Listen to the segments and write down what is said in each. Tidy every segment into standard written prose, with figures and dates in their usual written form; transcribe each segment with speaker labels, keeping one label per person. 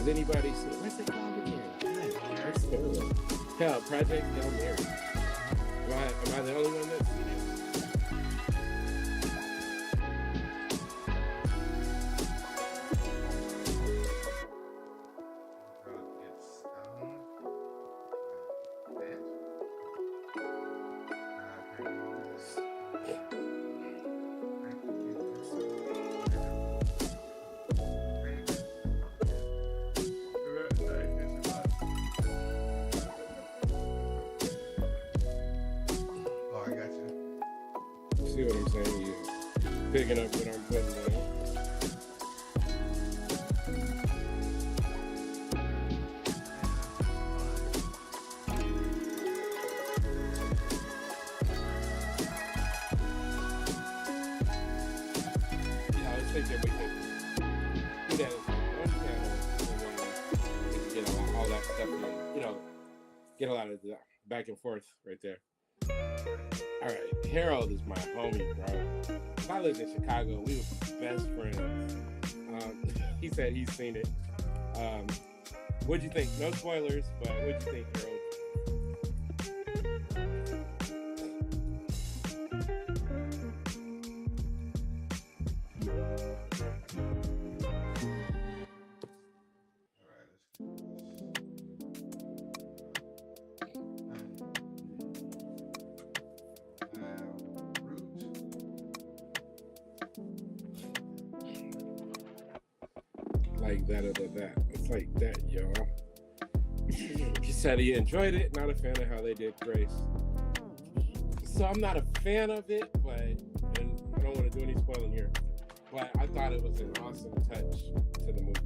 Speaker 1: Has anybody seen, what's it called again? That's terrible. Hell, Project Hail Mary. Am I the only one that's seen it? See what I'm saying? You picking up what I'm putting down. Yeah, I was thinking we could do that as one channel and then get all that stuff in, get a lot of the back and forth right there. All right, Harold is my homie, bro. I lived in Chicago. We were best friends. He said he's seen it. What'd you think? No spoilers, but what'd you think, Harold? Like that or that. It's like that, y'all. He said he enjoyed it. Not a fan of how they did Grace. So I'm not a fan of it, but, and I don't want to do any spoiling here, but I thought it was an awesome touch to the movie.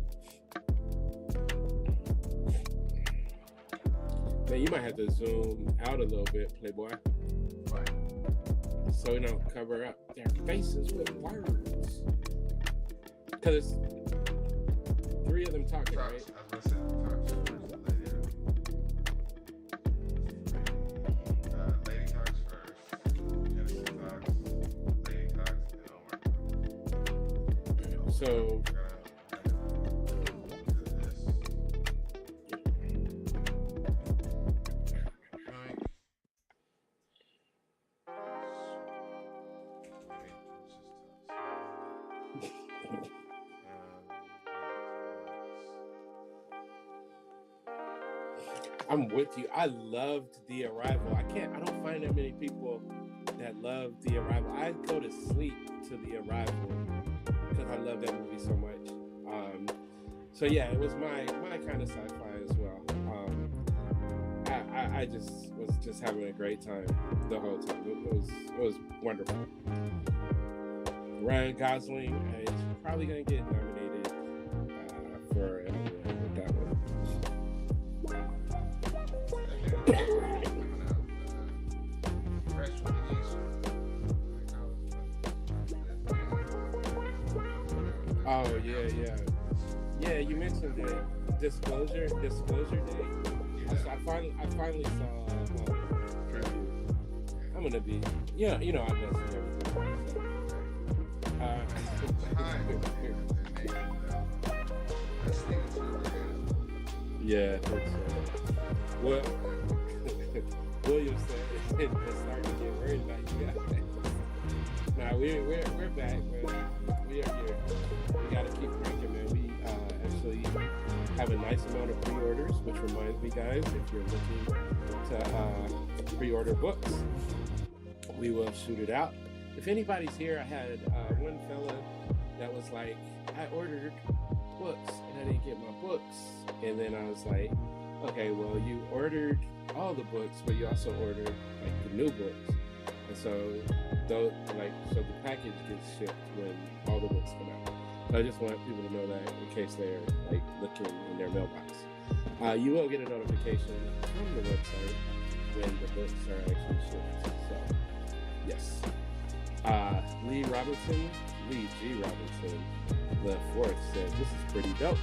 Speaker 1: Man, you might have to zoom out a little bit, Playboy.
Speaker 2: Why?
Speaker 1: So we don't cover up their faces with words. Because it's 3 of them talking, right?
Speaker 2: I was going to say, talks first. Lady talks first. Genesis talks. Lady talks. And Omar.
Speaker 1: So. I'm with you. I loved The Arrival. I don't find that many people that love The Arrival. I go to sleep to The Arrival because I love that movie so much. So yeah, it was my kind of sci-fi as well. I was just having a great time the whole time. It was wonderful. Ryan Gosling is probably gonna get nominated for that one. Oh yeah. You mentioned it. Disclosure Day. So I finally saw. I'm gonna be. I mess with everything. Yeah. Well, William said it's starting to get worried about you guys. Nah, we're back, man. We are here. We gotta keep cranking, man. We actually have a nice amount of pre-orders, which reminds me, guys, if you're looking to pre-order books, we will shoot it out. If anybody's here, I had one fella that was like, I ordered books and I didn't get my books. And then I was like, okay, well, you ordered all the books, but you also ordered like the new books. And so the package gets shipped when all the books come out. So I just want people to know that in case they're like looking in their mailbox. You will get a notification from the website when the books are actually shipped. So yes. Lee G. Robinson, the fourth, said this is pretty dope.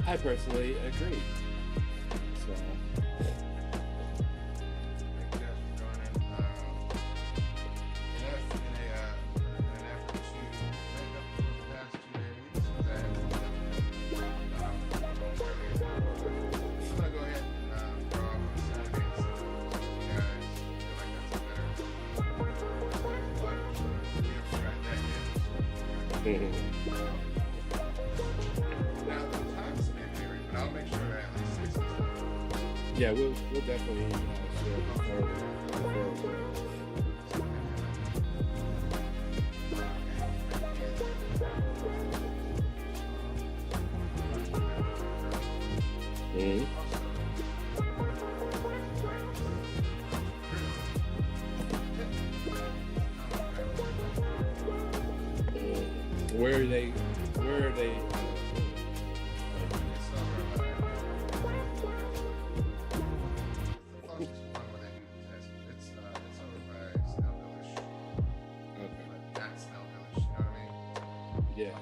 Speaker 1: I personally agree. So Mhm.
Speaker 2: Now the times may vary, but I'll make sure that at least 60.
Speaker 1: Yeah, we'll definitely share before. Mhm. Where are they? Where are they? Okay. Yeah.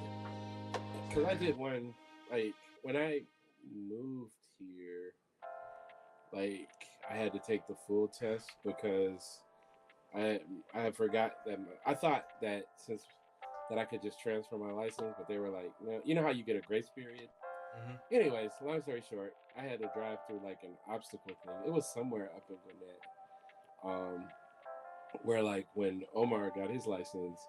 Speaker 1: Cause I did one like when I moved here, like I had to take the full test because I had forgot that I thought that since that I could just transfer my license, but they were like, no, you know how you get a grace period. Anyways, long story short, I had to drive through like an obstacle thing. It was somewhere up in Gwinnett, where like when Omar got his license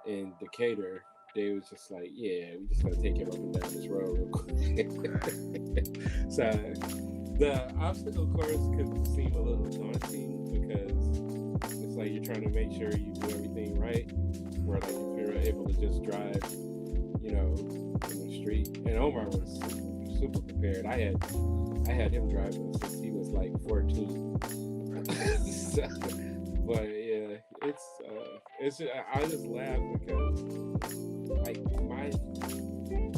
Speaker 1: in Decatur, they was just like, yeah, we just gonna take him up and down this road real quick. So the obstacle course could seem a little daunting because it's like you're trying to make sure you do everything right. Where like if you're able to just drive, you know, in the street. And Omar was super prepared. I had him driving since he was like 14. So, but yeah, it's I just laugh because like my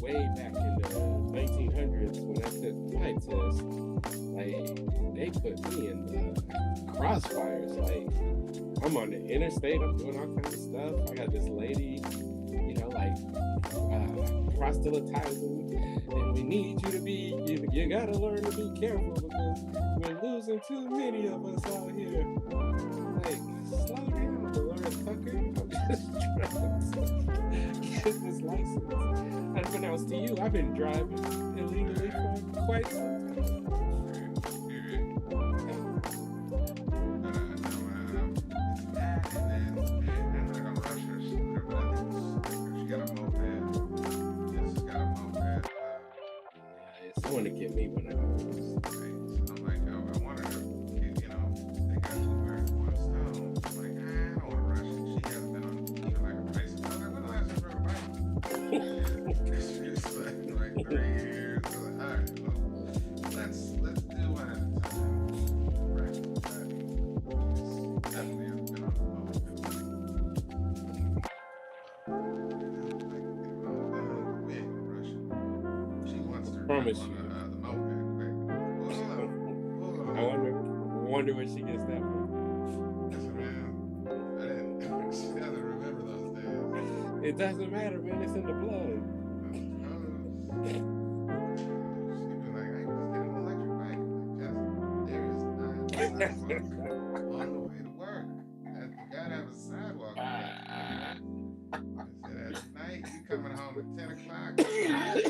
Speaker 1: way back in the 1900s when I took my test, like they put me in the crossfires. Like I'm on the interstate, I'm doing all kinds of stuff. I got this lady, you know, like proselytizing, and we need you to be, you gotta learn to be careful because we're losing too many of us out here. Like, slow down, Dolores Tucker. I'm just trying to get this license. Unbeknownst to you, I've been driving illegally for quite some time. Want to get me when I was.
Speaker 2: I'm like, oh, I wanted to, you know, they got you where one stone. I'm like, I don't want to rush it. She hasn't been on even like a bicycle. I was like, when the last time you rode a bike? It's like 3 years. I was like, all right, well, let's do one at a time. Right. Definitely has been on the boat. We ain't gonna rush it. She wants to
Speaker 1: Promise you. I wonder where she gets that from.
Speaker 2: Yes, man. She doesn't remember those days.
Speaker 1: It doesn't matter, man. It's in the blood.
Speaker 2: She'd be like, I can just get an electric bike. I'm like, there is not a sidewalk on the way to work. You gotta have a sidewalk. I said, at night, you coming home at 10 o'clock,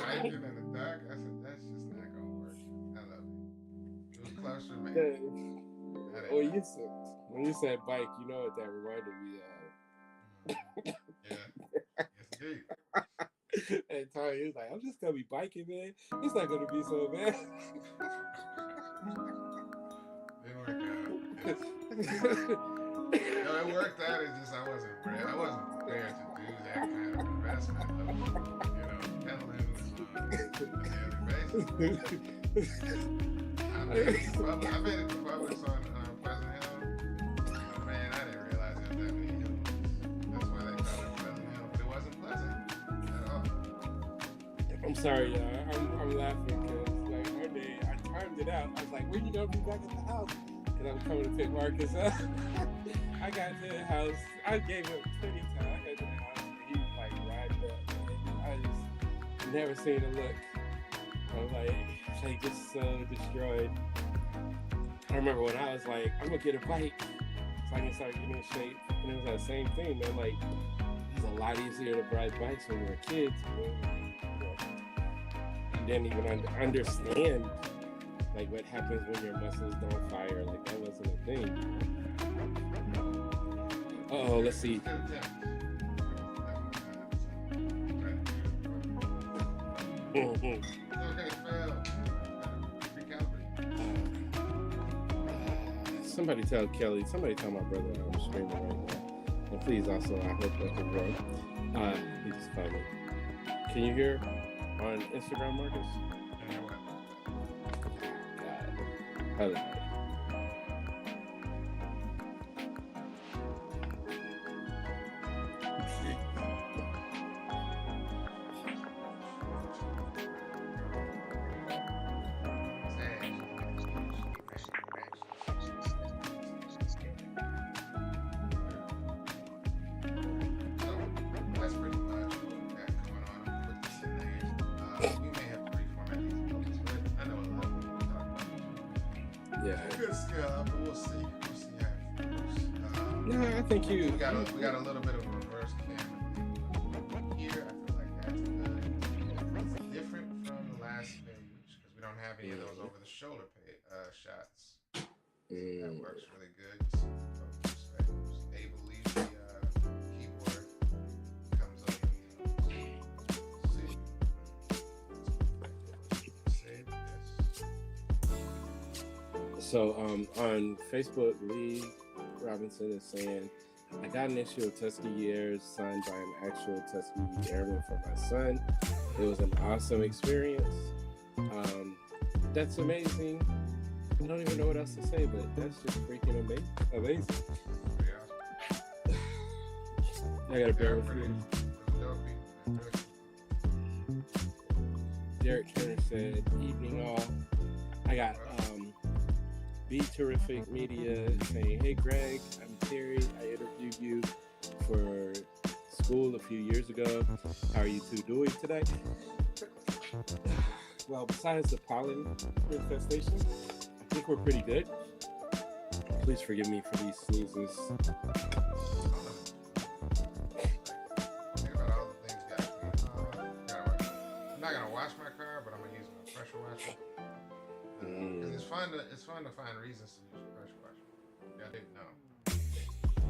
Speaker 2: hiking in the dark. I said, that's just not gonna work. I love it. It was closer, man.
Speaker 1: When you said bike, you know what that reminded me of.
Speaker 2: Yeah. Yes, indeed.
Speaker 1: And Tony was like, I'm just gonna be biking, man. It's not gonna be so bad.
Speaker 2: It worked out. No, it worked out. It's just I wasn't prepared to do that kind of investment of, pedaling on a daily basis. I made it to Publix on Pleasant Hill. Man, I didn't realize there was that many hills. That's why they call it Pleasant Hill. But it wasn't pleasant at all.
Speaker 1: I'm sorry, y'all. I'm laughing because like one day I timed it out. I was like, when you gonna be back at the house? Because I was coming to pick Marcus up. I got to the house. I gave him plenty of time. I got to the house and he was like riding up. I just never seen him look. I was like just so destroyed. I remember when I was like, I'm gonna get a bike so I can start getting in shape. And it was that same thing, man. Like, it's a lot easier to ride bikes when we were kids, man. You didn't even understand like what happens when your muscles don't fire. Like that wasn't a thing. Oh, let's see.
Speaker 2: It's okay to fail. Recalibrate.
Speaker 1: Somebody tell my brother I'm streaming right now. And please also, I hope that can grow. He just called me. Can you hear on Instagram, Marcus?
Speaker 2: You know what?
Speaker 1: God. Hello.
Speaker 2: We got a little bit of a reverse camera here. I feel like that's good. It's different from the last page because we don't have any of those over the shoulder shots. That works really good. Able to leave the keyboard comes up. Save this.
Speaker 1: So on Facebook, Lee Robinson is saying, I got an issue of Tuskegee Heirs signed by an actual Tuskegee Airman for my son. It was an awesome experience. That's amazing. I don't even know what else to say, but that's just freaking amazing.
Speaker 2: Yeah.
Speaker 1: I gotta bear with you. Derek Turner said, evening all. I got Be Terrific Media saying, hey Greg, I'm Terry. I interviewed you for school a few years ago. How are you two doing today? Well, besides the pollen infestation, I think we're pretty good. Please forgive me for these sneezes.
Speaker 2: I'm not gonna wash my car, but I'm gonna use my pressure washer. Because it's fun to find reasons to use a pressure washer. Yeah, I didn't know.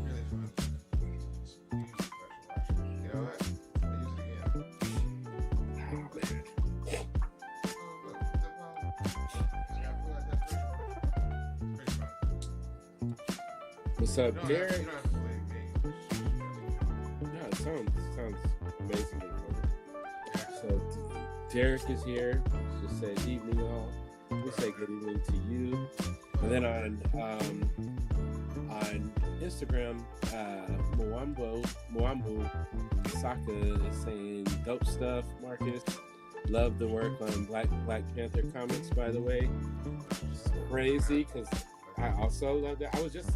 Speaker 2: Really fun to use a pressure washer. You know what? I use it again. Oh, look, I feel like that pressure washer. It's pretty fun.
Speaker 1: What's up, Derek?
Speaker 2: You don't have to play games.
Speaker 1: Yeah, it sounds amazingly fun. So Derek is here. Just said evening all. We say good evening to you. And then on Instagram, Mwambu Saka is saying dope stuff. Marcus, love the work on Black Panther comics, by the way. It's crazy because I also love that. I was just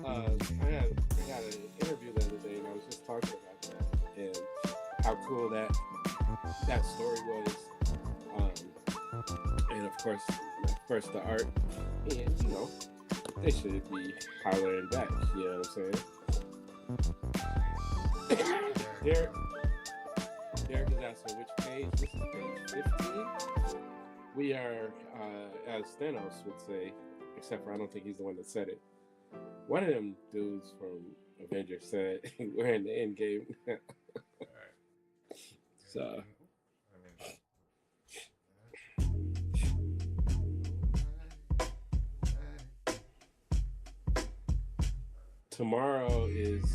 Speaker 1: I had an interview the other day and I was just talking about that and how cool that story was. And of course the art, and they should be hollering back, you know what I'm saying? Derek is asking which page. This is page 15. We are, as Thanos would say, except for I don't think he's the one that said it. One of them dudes from Avengers said we're in the end game. So. Tomorrow is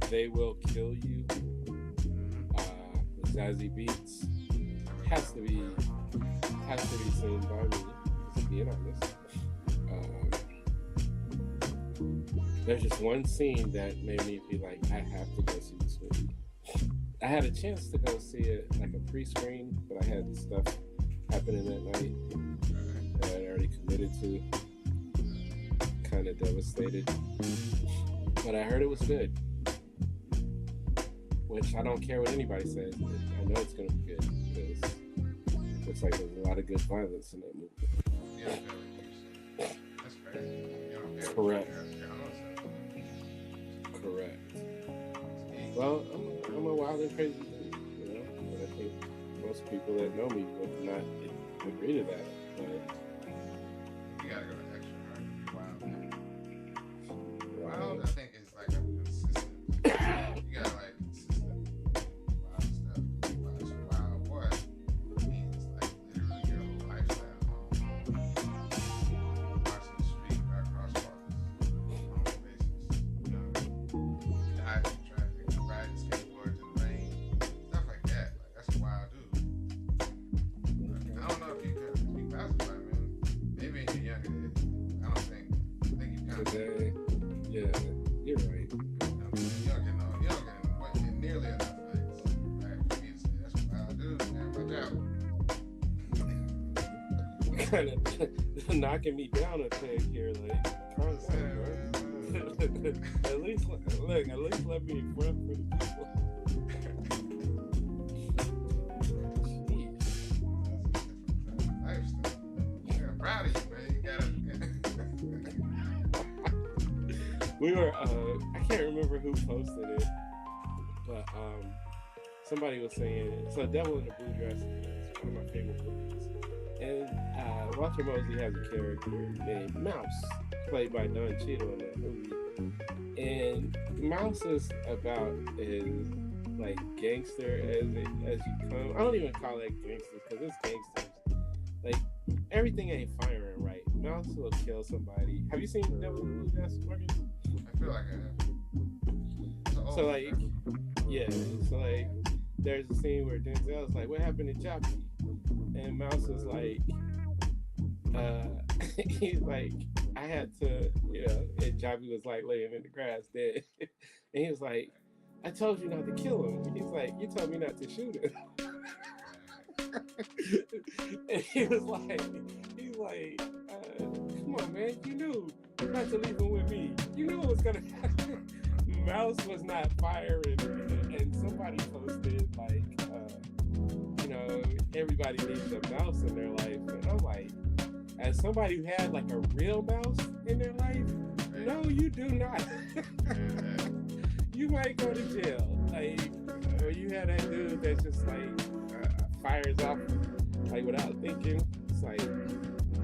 Speaker 1: They Will Kill You with Zazie Beetz. Has to be seen by me, just being honest. There's just one scene that made me be like, I have to go see this movie. I had a chance to go see it like a pre-screen, but I had stuff happening that night that I'd already committed to. Kind of devastated, but I heard it was good, which I don't care what anybody says. I know it's gonna be good because it looks like there's a lot of good violence in that movie.
Speaker 2: Yeah, that's crazy.
Speaker 1: Correct. Well, I'm a wild and crazy dude, but I think most people that know me would not agree to that. But
Speaker 2: you gotta go to wild, I think, is like a consistent. You gotta like consistent wild stuff.
Speaker 1: kind of knocking me down a peg here. Like, calm down, bro. At least let me in front for the people.
Speaker 2: Proud of you, man.
Speaker 1: We were, I can't remember who posted it, but somebody was saying, so Devil in the Blue Dress is one of my favorite movies. And Walter Mosley has a character named Mouse, played by Don Cheadle in that movie. And Mouse is about as like gangster as you come. I don't even call it gangsters because it's gangsters. Like, everything ain't firing right. Mouse will kill somebody. Have you seen Devil in the Blue Dress, Morgan?
Speaker 2: I feel like I have.
Speaker 1: So like, yeah. So like, there's a scene where Denzel's like, "What happened to Joppy?" And Mouse is like, he's like, "I had to, you know." And Joppy was like laying in the grass dead, and he was like, "I told you not to kill him." He's like, "You told me not to shoot him." And he's like, "Come on, man, you knew not to leave him with me. You knew it was gonna happen." Mouse was not firing, and somebody posted like, you know, everybody needs a mouse in their life, and I'm like, as somebody who had like a real mouse in their life, no, you do not. You might go to jail. Like, or you had that dude that's just like fires off like without thinking. It's like,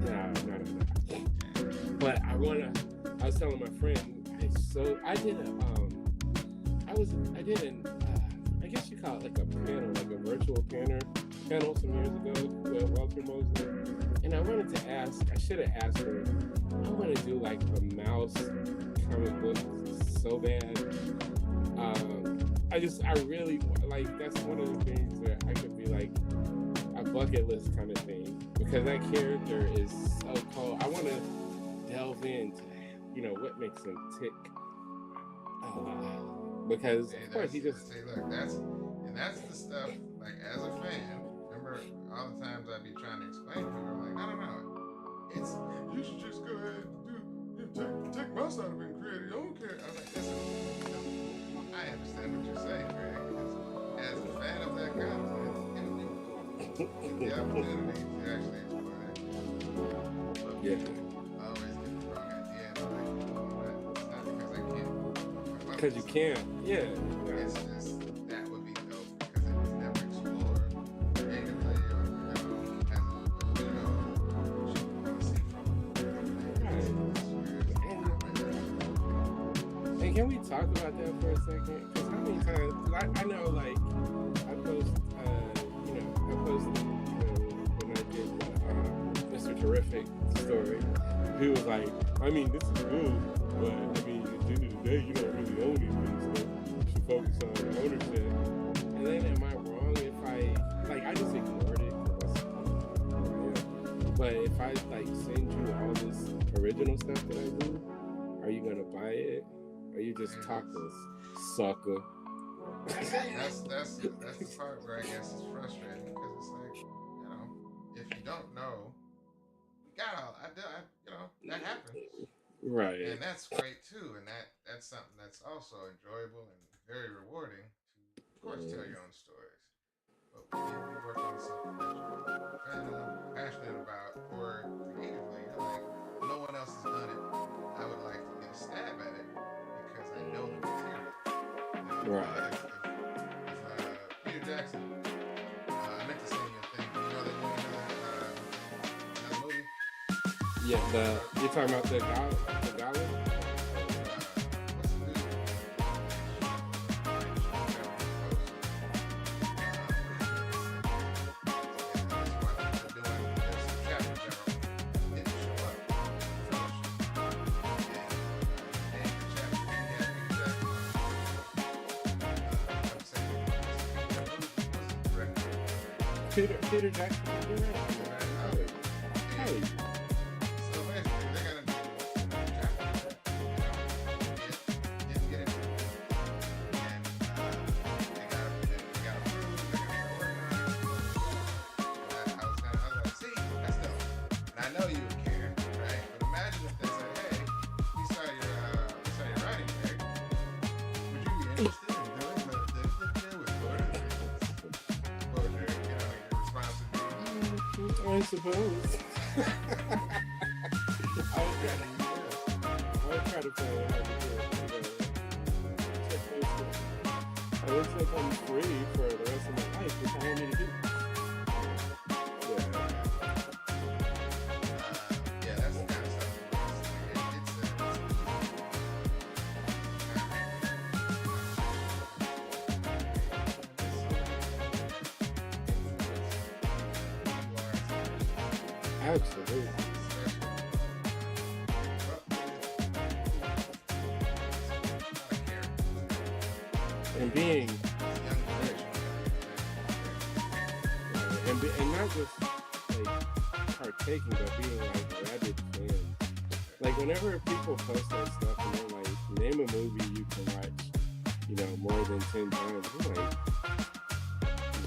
Speaker 1: no. But I was telling my friend, I guess you call it like a panel, like a virtual panel some years ago with Walter Mosley. And I should have asked her, I want to do like a mouse comic book so bad. I really, like, that's one of the things that I could be like a bucket list kind of thing. Because that character is so cool. I want to delve into, you know, what makes him tick. Because of course he just
Speaker 2: say, look, that's the stuff. Like, as a fan, remember all the times I'd be trying to explain to people, I'm like, I don't know, it's, you should just go ahead and take mouse out of it and create your own character. I was like, listen, I understand what you're saying, Greg. As a fan of that content, it would be cool. The opportunity to actually explore that. But
Speaker 1: yeah.
Speaker 2: I always get the wrong idea. And I'm like, oh, it's not because I can't.
Speaker 1: Because you can't, yeah.
Speaker 2: It's just, that would be dope because it was never explored creatively or, as a, you know, what you want to see from it.
Speaker 1: And can we talk about that for a second? Because how many times, I know, like, I posted, when I did Mr. Terrific story, he was like, I mean, this is good, but I mean, at the end of the day, you don't really own these things, so you should focus on ownership. And then, am I wrong if I just ignored it? But if I, like, send you all this original stuff that I do, are you gonna buy it? Or you just tacos, sucker?
Speaker 2: That's the part where I guess it's frustrating because it's like, you know, if you don't know, that happens.
Speaker 1: Right.
Speaker 2: And that's great too, and that's something that's also enjoyable and very rewarding to, of course, tell your own stories. But when you work on something that you're passionate about or creatively, you're like, no one else has done it. I would like to get a stab at it because I know the material.
Speaker 1: Right.
Speaker 2: If Peter Jackson, I meant to send you a thing. You know that movie?
Speaker 1: Yeah, you're talking about the Gollum?
Speaker 2: What's the dude?
Speaker 1: Peter Jackson, you're right. Hey.
Speaker 2: So basically, they gotta do didn't get it, and they gotta prove, they gotta organize. I was like, see, that's dope. And I
Speaker 1: I suppose. I would try to find out how to do it. I would say I'm free for the rest of my life, which I want me to do.
Speaker 2: Yeah, that's kind of something.
Speaker 1: Absolutely. And being and not just like partaking, but being like rabid fans. Like whenever people post that stuff and they're like, name a movie you can watch, more than 10 times. I'm like,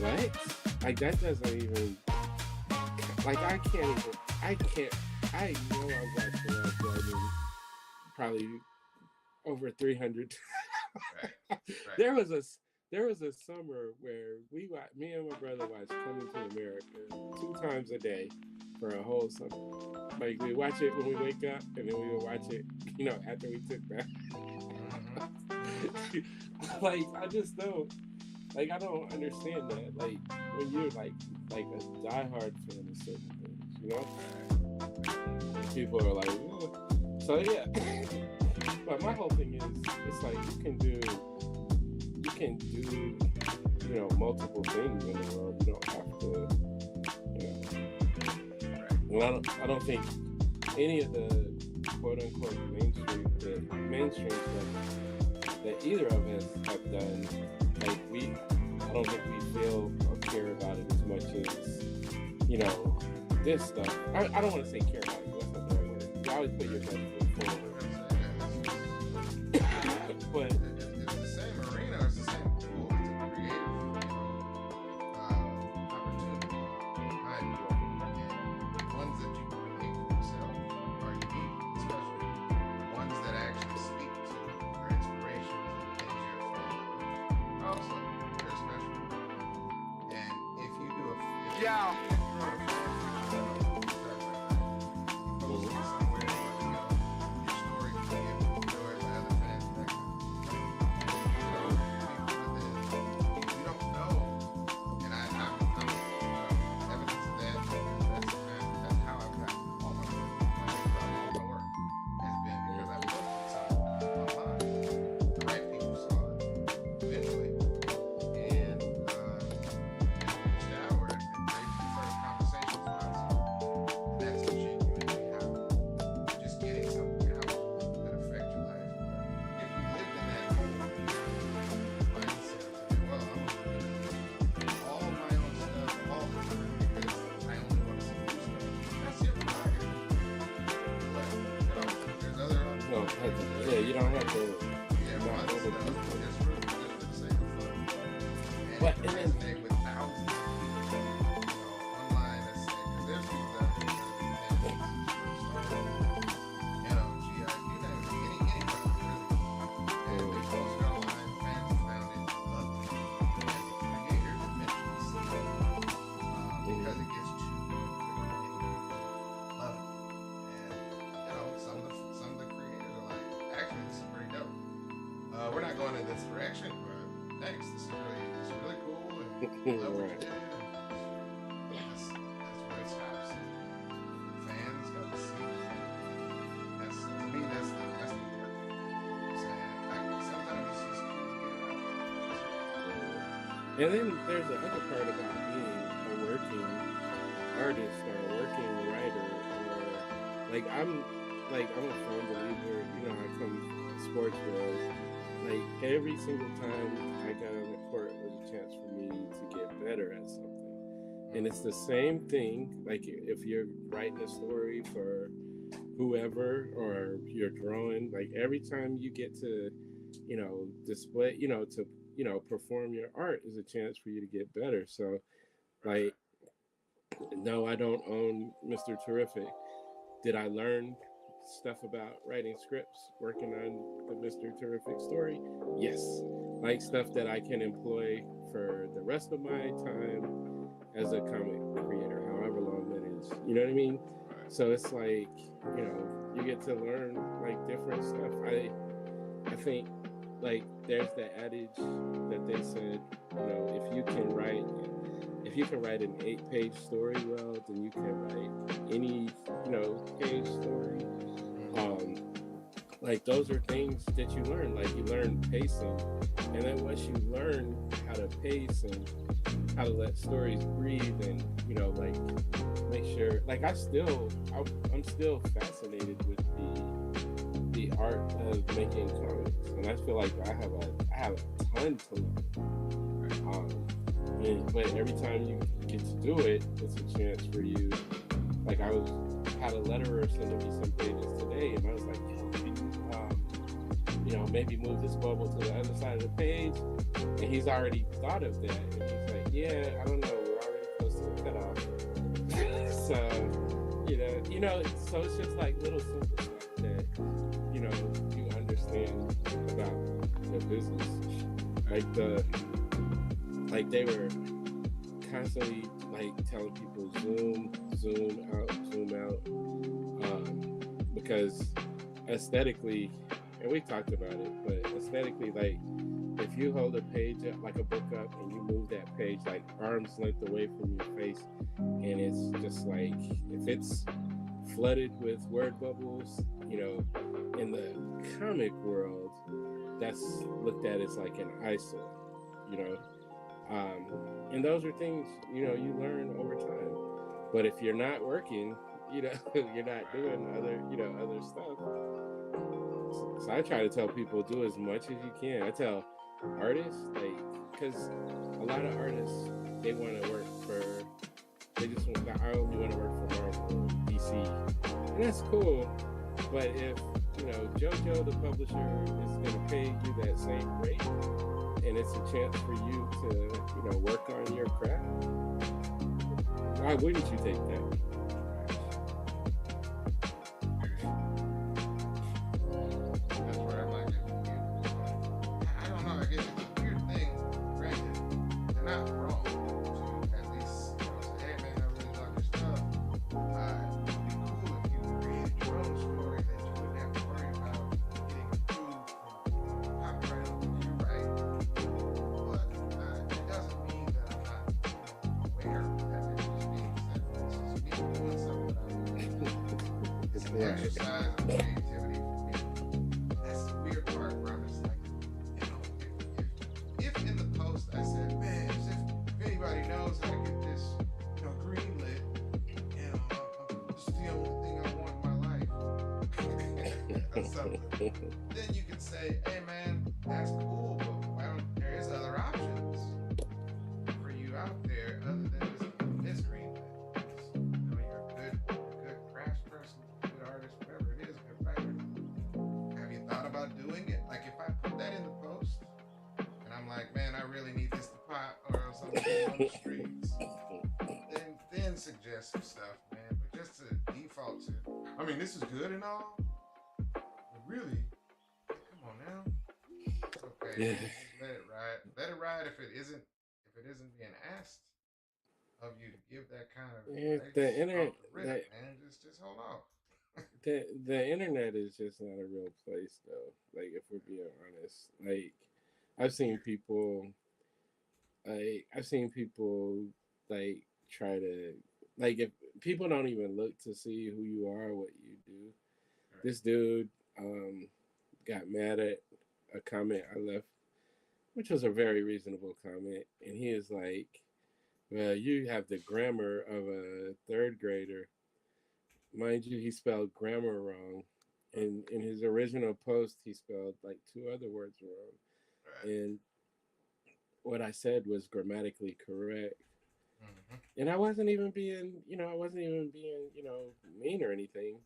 Speaker 1: what? Like that doesn't even. Like I know I've watched The Last Dragon probably over 300.
Speaker 2: Right.
Speaker 1: There was a summer where me and my brother watched Coming to America 2 times a day for a whole summer. Like we watch it when we wake up, and then we would watch it, after we took bath. Like I just don't. Like I don't understand that. Like when you're like a diehard fan of certain things, people are like, oh. So yeah. But my whole thing is, it's like you can do, multiple things in the world. You don't have to, I don't think any of the quote unquote mainstream stuff that either of us have done. Like I don't think we feel or care about it as much as, this stuff. I don't want to say care about it, that's not the right word. You always put your best foot forward. But
Speaker 2: it's the same arena, it's the same tool, it's a creative opportunity. And ones that you create for yourself are unique, special. Ones that actually speak to your inspirations and things you're a fan of. Also, they're special. And if you do
Speaker 1: Yeah, you don't have to.
Speaker 2: Yeah, well, it's for the sake of fun. And
Speaker 1: But
Speaker 2: it can resonate with thousands of people, online, let's say, because there's people that are anybody, really. And they post it online, fans found it, loved it. And the creators eventually see it because it gets too good for you. Love it. And, some of the creators are like, actually, this is pretty dope. We're not going in this direction, but thanks. This is really cool, and love what you did. That's where it stops. Fans got to see. To me, that's the part. Sometimes it's just cool to get out.
Speaker 1: And then there's the other part about being a working artist or a working writer, or I'm a firm believer. I come from the sports world. Like every single time I got on the court was a chance for me to get better at something. And it's the same thing. Like if you're writing a story for whoever, or you're drawing, like every time you get to, display, to perform your art is a chance for you to get better. So like, no, I don't own Mr. Terrific. Did I learn stuff about writing scripts, working on the Mr. Terrific story? Yes. Like stuff that I can employ for the rest of my time as a comic creator, however long that is. pages. You know what I mean?
Speaker 2: Right.
Speaker 1: So it's like, you get to learn like different stuff. I think like there's the adage that they said, if you can write an 8-page story well, then you can write any, page story. Um, like those are things that you learn. Like you learn pacing, and then once you learn how to pace and how to let stories breathe, and like make sure. Like I'm still fascinated with the art of making comics, and I feel like I have a ton to learn. But every time you get to do it, it's a chance for you. Like I had a letterer send me some pages today, and I was like, maybe move this bubble to the other side of the page, and he's already thought of that, and he's like, yeah, I don't know, we're already close to the cutoff. So it's just like little simple stuff that you understand about the business. Like they were constantly like telling people zoom out, because aesthetically, and we talked about it, but aesthetically, like if you hold a page up, like a book up, and you move that page like arm's length away from your face, and it's just like, if it's flooded with word bubbles, in the comic world, that's looked at as like an eyesore, and those are things, you learn over time. But if you're not working, you're not doing other stuff. So I try to tell people, do as much as you can. I tell artists, like, because a lot of artists, they want to work I only want to work for Marvel, DC, and that's cool. But if JoJo, the publisher, is going to pay you that same rate, and it's a chance for you to work on your craft, why wouldn't you take that?
Speaker 2: That's where I like it. I don't know. I guess it's a weird thing. Granted, they're not wrong to at least say, hey man, I really love your stuff. It'd be cool if you created your own story that you wouldn't have to worry about getting approved from copyright on what you write. But it doesn't mean that I'm not aware that it just means that this is me doing something I really It's an exercise of creativity for me. That's the weird part where I'm just like, if in the post I said, man, as if anybody knows how to get this, greenlit, this is the only thing I want in my life, or something, then you can say, hey man, that's cool, but there is other options for you out there other than this greenlit. You're a good craftsperson, good artist, whatever it is, good writer. Have you thought about doing it? Like if I put that in the post and I'm like, man, I really need this to pop or something on the streets, then suggest some stuff, man. But just to default to, I mean, this is good and all, but really, come on now. It's okay.
Speaker 1: Yeah.
Speaker 2: Just let it ride. Let it ride if it isn't being asked of you to give that kind of
Speaker 1: The internet,
Speaker 2: off the rip, man. Just hold off.
Speaker 1: the internet is just not a real place, though. Like, if we're being honest, like I've seen people, like try to, like, if people don't even look to see who you are, what you do.
Speaker 2: Right.
Speaker 1: This dude got mad at a comment I left, which was a very reasonable comment, and he is like, well, you have the grammar of a third grader. Mind you, he spelled grammar wrong. And in his original post, he spelled like 2 other words wrong.
Speaker 2: Right.
Speaker 1: And what I said was grammatically correct.
Speaker 2: Mm-hmm.
Speaker 1: And I wasn't even being, mean or anything.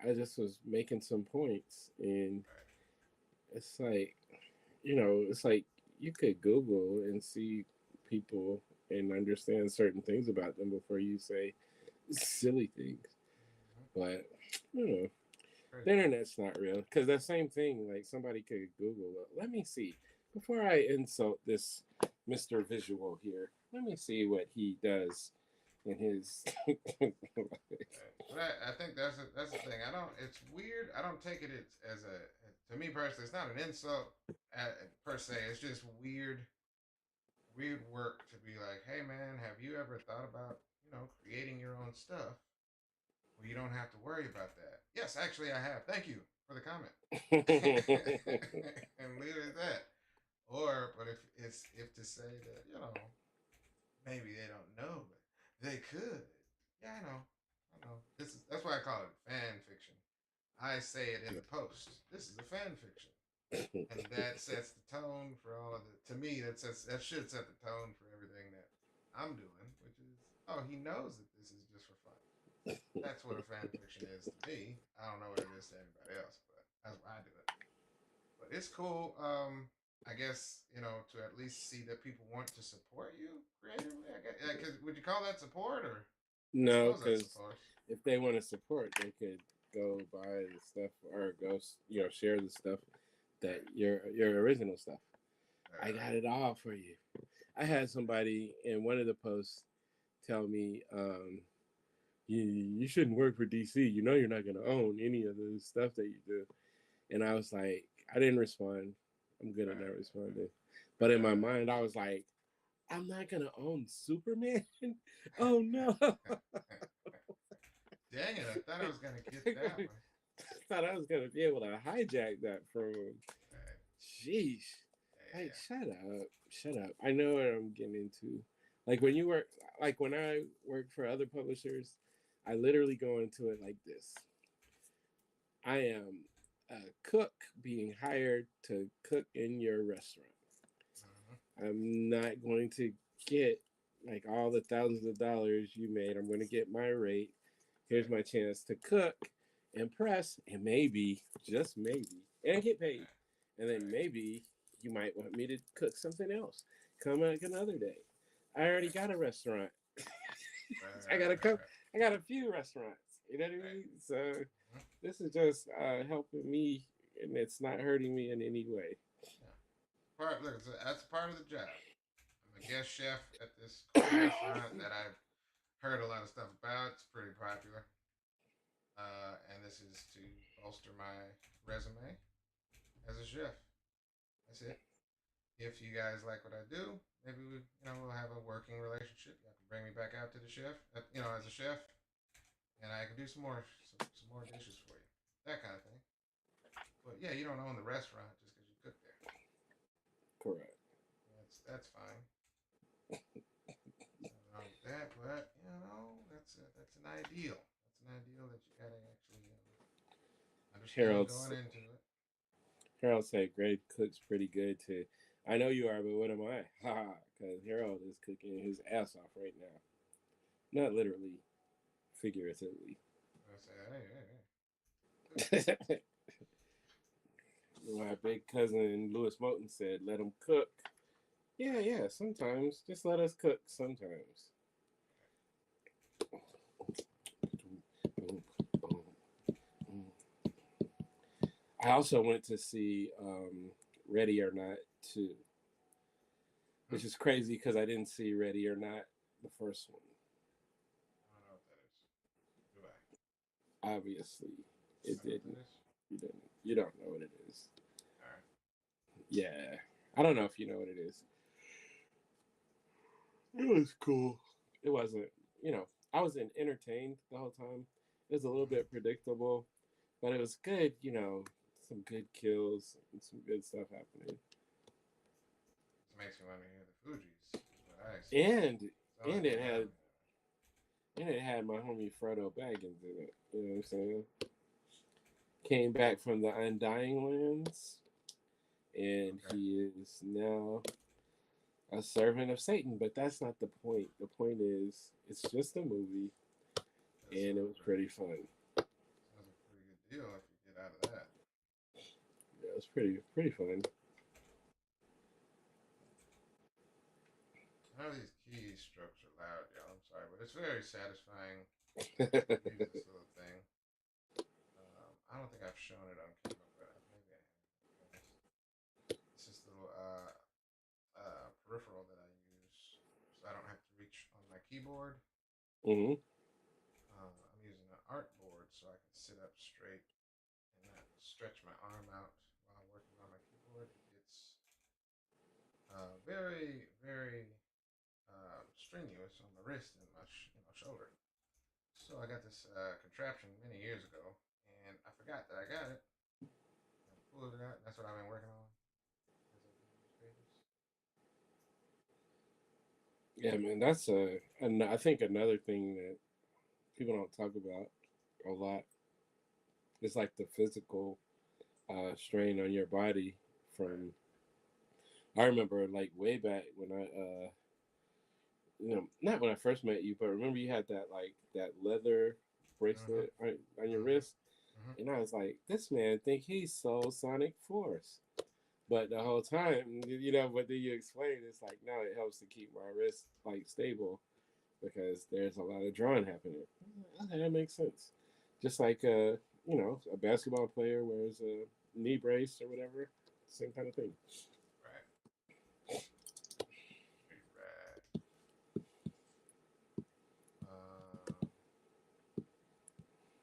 Speaker 1: I just was making some points. And it's like, you could Google and see people and understand certain things about them before you say silly things. But the internet's not real, because that same thing, like somebody could Google it. Let me see, before I insult this Mr. Visual here, let me see what he does in his.
Speaker 2: But I think that's the thing. I don't. It's weird. I don't take it as a. To me personally, it's not an insult per se. It's just weird work to be like, hey man, have you ever thought about creating your own stuff where you don't have to worry about that? Yes, actually, I have. Thank you for the comment. And leave it at that. Or, but if to say that maybe they don't know, but they could. Yeah, I know. I know. That's why I call it fan fiction. I say it in the post. This is a fan fiction, and that sets the tone for all of the. To me, that should set the tone for everything that I'm doing, which is he knows that this is just for fun. That's what a fan fiction is to me. I don't know what it is to anybody else, but that's why I do it. But it's cool. I guess to at least see that people want to support you creatively. I guess, yeah, 'cause would you call that support, or I
Speaker 1: No,
Speaker 2: suppose that's
Speaker 1: because
Speaker 2: support.
Speaker 1: if they want to support, they could go buy the stuff or go, share the stuff that your original stuff. I got it all for you. I had somebody in one of the posts tell me, you shouldn't work for DC. You know you're not going to own any of the stuff that you do. And I was like, I didn't respond. I'm good at not responding. But in my mind, I was like, I'm not going to own Superman. Oh, no.
Speaker 2: Dang it, I thought I was going to get that one.
Speaker 1: I thought I was going to be able to hijack that from him. Sheesh.
Speaker 2: Yeah.
Speaker 1: Like, shut up. I know what I'm getting into. Like when I work for other publishers, I literally go into it like this. I am a cook being hired to cook in your restaurant. I'm not going to get like all the thousands of dollars you made. I'm going to get my rate. Here's my chance to cook, impress, and maybe, just maybe, and get paid. And then maybe you might want me to cook something else. Come like another day. I already got a restaurant. I got a few restaurants. You know what I mean? So this is just helping me, and it's not hurting me in any way.
Speaker 2: Look, that's part of the job. I'm a guest chef at this cool restaurant that I've heard a lot of stuff about. It's pretty popular. And this is to bolster my resume as a chef. That's it. If you guys like what I do, maybe we'll have a working relationship. You can bring me back out to the chef, as a chef, and I can do some more dishes for you, that kind of thing. But yeah, you don't own the restaurant just because you cook there.
Speaker 1: Correct.
Speaker 2: That's fine. That, but that's an ideal. That's an ideal that you gotta actually understand going into it.
Speaker 1: Harold said Greg cooks pretty good too. I know you are, but what am I? Ha! Because Harold is cooking his ass off right now. Not literally, figuratively.
Speaker 2: I say, hey.
Speaker 1: My big cousin Louis Moten said, "Let him cook." Yeah. Sometimes, just let us cook. Sometimes. I also went to see Ready or Not 2, which is crazy because I didn't see Ready or Not, the first one.
Speaker 2: I don't know what that is. Do I?
Speaker 1: Obviously, it didn't. You didn't. You don't know what it is.
Speaker 2: All right.
Speaker 1: Yeah. I don't know if you know what it is. It was cool. It wasn't, I wasn't entertained the whole time. It was a little bit predictable, but it was good, some good kills and some good stuff happening.
Speaker 2: This makes me want to hear the Fugees.
Speaker 1: And it had my homie Frodo Baggins in it. You know what I'm saying? Came back from the Undying Lands, and he is now a servant of Satan. But that's not the point. The point is, it's just a movie, and it was pretty fun.
Speaker 2: Sounds a pretty good deal if you get out of that.
Speaker 1: Yeah, it was pretty fun.
Speaker 2: None of these keystrokes are loud, y'all. I'm sorry, but it's very satisfying to use this little thing. I don't think I've shown it on camera, but maybe I have. It's this little peripheral that I use, so I don't have to reach on my keyboard.
Speaker 1: Hmm.
Speaker 2: I'm using an art board so I can sit up straight and not stretch my arm out while working on my keyboard. It gets very, very strenuous on my wrist and my shoulder. So I got this contraption many years ago, and I forgot that I got it. I pulled it out. And that's what I've been working on as I've been these pages.
Speaker 1: Yeah, man, that's I think another thing that people don't talk about a lot is like the physical strain on your body
Speaker 2: Right.
Speaker 1: from. I remember like way back when not when I first met you, but remember you had that like that leather
Speaker 2: Mm-hmm.
Speaker 1: bracelet on your
Speaker 2: Mm-hmm.
Speaker 1: wrist,
Speaker 2: Mm-hmm.
Speaker 1: and I was like, this man think he's so Sonic Force. But the whole time, but then you explain it's like no, it helps to keep my wrist like stable because there's a lot of drawing happening. Okay, that makes sense. Just like a basketball player wears a knee brace or whatever, same kind of thing.
Speaker 2: Right. Right. Um,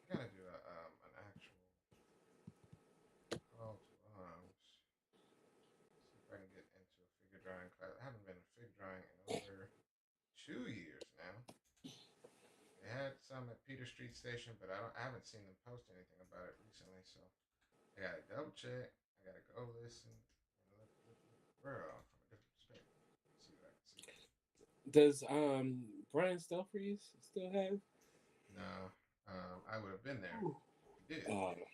Speaker 2: I gotta do an actual call to arms. See if I can get into a figure drawing class. I haven't been figure drawing in over 2 years now. They had some at Peter Street Station, but I haven't seen them post anything about it recently. So I gotta double check. I gotta go listen and look the world from a different perspective. See what I can see.
Speaker 1: Does Brian Stelfreeze still have?
Speaker 2: No, I would have been there if he did,
Speaker 1: Uh,
Speaker 2: but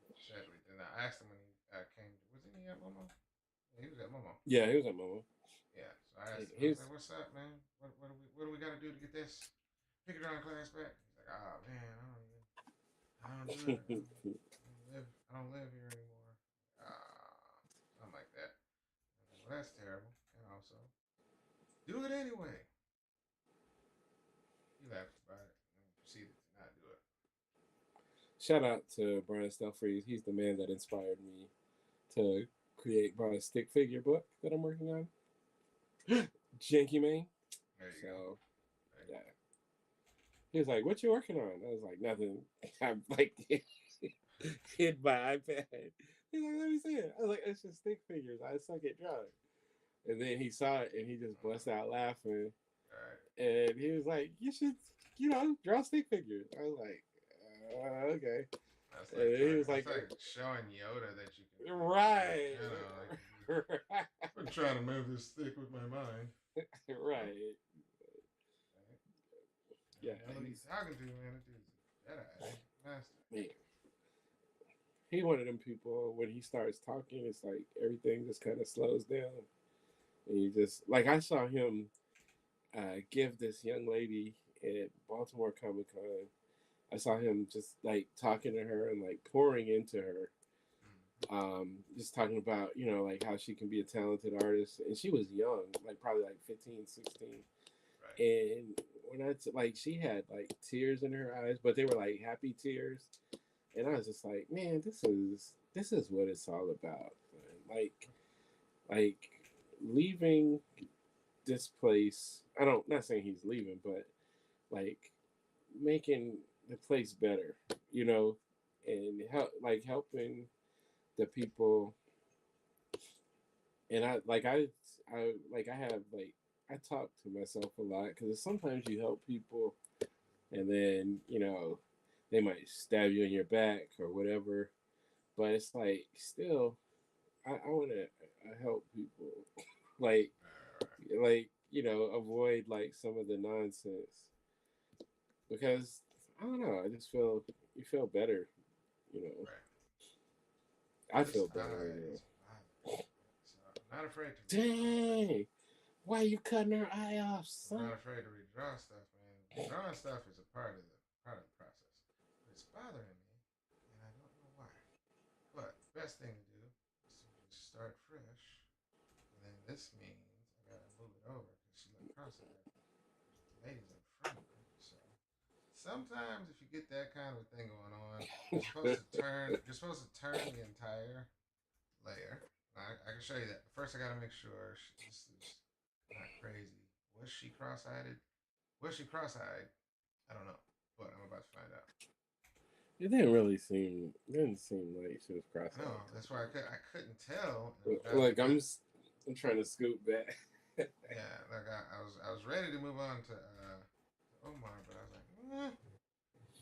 Speaker 2: he sadly did not. I asked him when he came. Wasn't he at Momo? Yeah, he was at Momo.
Speaker 1: yeah, he was at Momo.
Speaker 2: Yeah, so I asked him. I was
Speaker 1: He's
Speaker 2: like, "What's up, man? What do we got to do to get this figure drawing class back?" He's like, "Oh man, I don't do it. I don't live here anymore. Something like that." I was like, "Well, that's terrible." And also, do it anyway. He laughed about it and proceeded to not do it.
Speaker 1: shout out to Brian Stelfreeze. He's the man that inspired me to create my stick figure book that I'm working on. Janky man.
Speaker 2: There you go.
Speaker 1: So
Speaker 2: There you
Speaker 1: yeah,
Speaker 2: go.
Speaker 1: he was like, "What you working on?" I was like, "Nothing." I'm like hid my iPad. He's like, "Let me see it." I was like, "It's just stick figures. I suck at drawing." And then he saw it and he just busted out laughing.
Speaker 2: All right.
Speaker 1: And he was like, "You should, draw stick figures." I was like, "Okay."
Speaker 2: That's
Speaker 1: And
Speaker 2: like
Speaker 1: then he
Speaker 2: talking.
Speaker 1: was
Speaker 2: That's
Speaker 1: like,
Speaker 2: like showing Yoda that you can do it.
Speaker 1: "Right,
Speaker 2: Like
Speaker 1: right,
Speaker 2: I'm trying to move this stick with my mind.
Speaker 1: right."
Speaker 2: Right? You
Speaker 1: Yeah,
Speaker 2: don't know what he's talking to, man. The dude's a Jedi master.
Speaker 1: man, he one of them people. When he starts talking, it's like everything just kind of slows down, and you just like I saw him give this young lady at Baltimore Comic Con. I saw him just like talking to her and like pouring into her,
Speaker 2: Mm.
Speaker 1: just talking about like how she can be a talented artist, and she was young, like probably like 15, 16.
Speaker 2: Right.
Speaker 1: And when like she had like tears in her eyes, but they were like happy tears, and I was just like, man, this is what it's all about, man. Like leaving this place. I don't not saying he's leaving, but like making the place better, you know, and helping the people. And I have like I talk to myself a lot because sometimes you help people and then they might stab you in your back or whatever, but it's like still I want to help people like
Speaker 2: Right.
Speaker 1: avoid like some of the nonsense because I don't know, I just feel you feel better, you know.
Speaker 2: Right.
Speaker 1: I
Speaker 2: This
Speaker 1: feel better,
Speaker 2: eye is bothering me. So I'm not afraid to redraw stuff.
Speaker 1: Dang, why you cutting her eye off,
Speaker 2: I'm
Speaker 1: son?
Speaker 2: not afraid to redraw stuff, man. Drawing stuff is a part of the process. But it's bothering me, and I don't know why. But the best thing to do is to just start fresh. And then this means I gotta move it over because she looked cross-eyed. The lady's in front of her. So sometimes if you get that kind of a thing going on, you're supposed to turn. You're supposed to turn the entire layer. I can show you that. But first, I gotta make sure this is not crazy. Was she cross-eyed? Was she cross-eyed? I don't know, but I'm about to find out.
Speaker 1: It didn't really seem. Didn't seem like she was
Speaker 2: I know.
Speaker 1: cross-eyed.
Speaker 2: That's why I couldn't tell, and it was driving me
Speaker 1: Like
Speaker 2: nuts.
Speaker 1: I'm trying to scoot back.
Speaker 2: Yeah, like I was ready to move on to Omar, but I was like,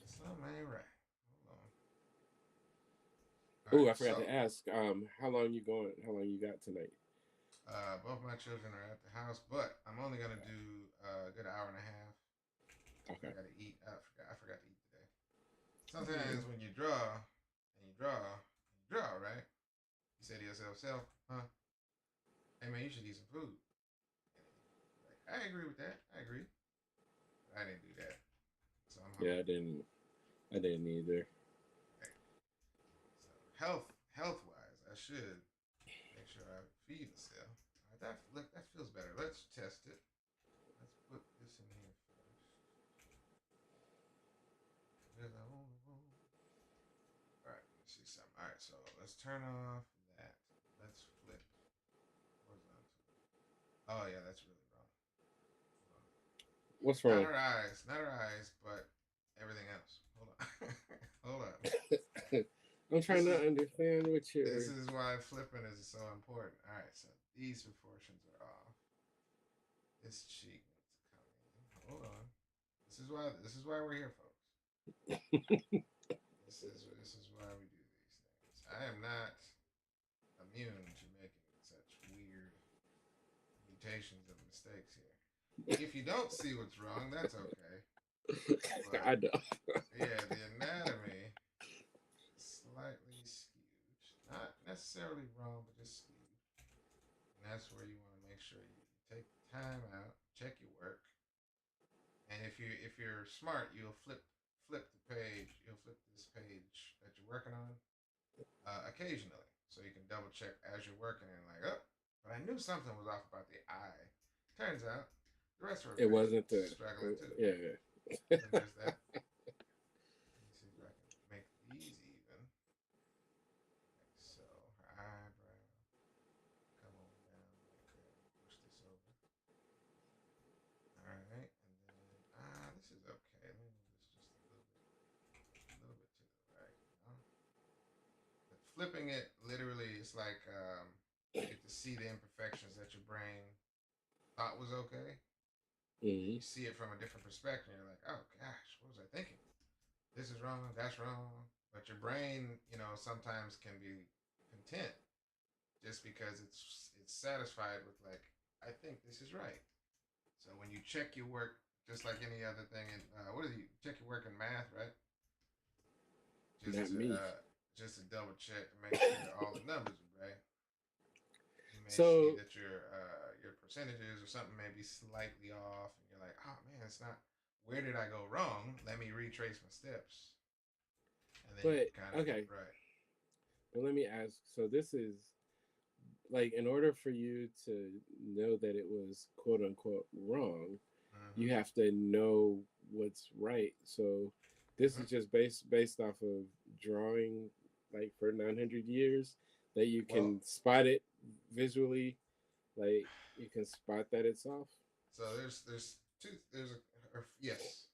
Speaker 2: something ain't right. Hold on. All
Speaker 1: Oh,
Speaker 2: right,
Speaker 1: I forgot to
Speaker 2: so
Speaker 1: ask. How long you going? How long you got tonight?
Speaker 2: both my children are at the house, but I'm only gonna do a good hour and a half because I
Speaker 1: Okay.
Speaker 2: gotta eat. I forgot to eat today. Sometimes when you draw and you draw and you draw, right? You say to yourself, "Self, huh? Hey man, you should eat some food." Like, I agree with that. I agree, but I didn't do that, so I'm
Speaker 1: Yeah,
Speaker 2: hungry.
Speaker 1: I didn't either.
Speaker 2: Okay. So health wise, I should make sure I feed myself. All right, that feels better. Let's test it. Let's put this in here first. All right, let's see something. All right, so let's turn off that. Let's flip horizontal. Oh yeah, that's really wrong. Hold on.
Speaker 1: What's
Speaker 2: Not
Speaker 1: wrong?
Speaker 2: her eyes, not her eyes, but everything else. Hold on, hold on.
Speaker 1: I'm
Speaker 2: This
Speaker 1: trying to
Speaker 2: is
Speaker 1: understand what
Speaker 2: this
Speaker 1: you're.
Speaker 2: is why flipping is so important. All right, so these proportions are off. This cheek needs to come in. Hold on. This is why we're here, folks. This is why we do these things. I am not immune to making such weird mutations of mistakes here. If you don't see what's wrong, that's okay. But
Speaker 1: I know.
Speaker 2: yeah, the anatomy is slightly skewed. Not necessarily wrong, but just skewed. And that's where you want to make sure you take the time out, check your work, and if you're smart, you'll flip the page. You'll flip this page that you're working on occasionally, so you can double check as you're working and like, oh, but I knew something was off about the eye. Turns out the rest of her
Speaker 1: It
Speaker 2: face
Speaker 1: wasn't
Speaker 2: was
Speaker 1: the.
Speaker 2: struggling too.
Speaker 1: Yeah.
Speaker 2: So there's that. Let me see if I can make these even. Like so, her eyebrow come on down like that. Push this over. All right, and then this is okay. Let me move this just a little bit to the right. You know, but flipping it literally is like you get to see the imperfections that your brain thought was okay.
Speaker 1: Hmm.
Speaker 2: You see it from a different perspective. You're like, oh gosh, what was I thinking? This is wrong. That's wrong. But your brain, sometimes can be content just because it's satisfied with like, I think this is right. So when you check your work, just like any other thing, and what is you check your work in math, right? Just
Speaker 1: Not
Speaker 2: to
Speaker 1: me.
Speaker 2: uh, just to double check to make sure all the numbers are right. You may see
Speaker 1: So
Speaker 2: that your percentages or something may be slightly off, and you're like, oh man, it's not. Where did I go wrong? Let me retrace my steps, and then you
Speaker 1: but
Speaker 2: can kind of get
Speaker 1: okay.
Speaker 2: it right.
Speaker 1: But let me ask. So this is like in order for you to know that it was quote unquote wrong,
Speaker 2: Mm-hmm.
Speaker 1: you have to know what's right. So this
Speaker 2: Mm-hmm.
Speaker 1: is just based off of drawing like for 900 years that you
Speaker 2: Well,
Speaker 1: can spot it visually, like you can spot that it's off.
Speaker 2: so there's two there's a yes,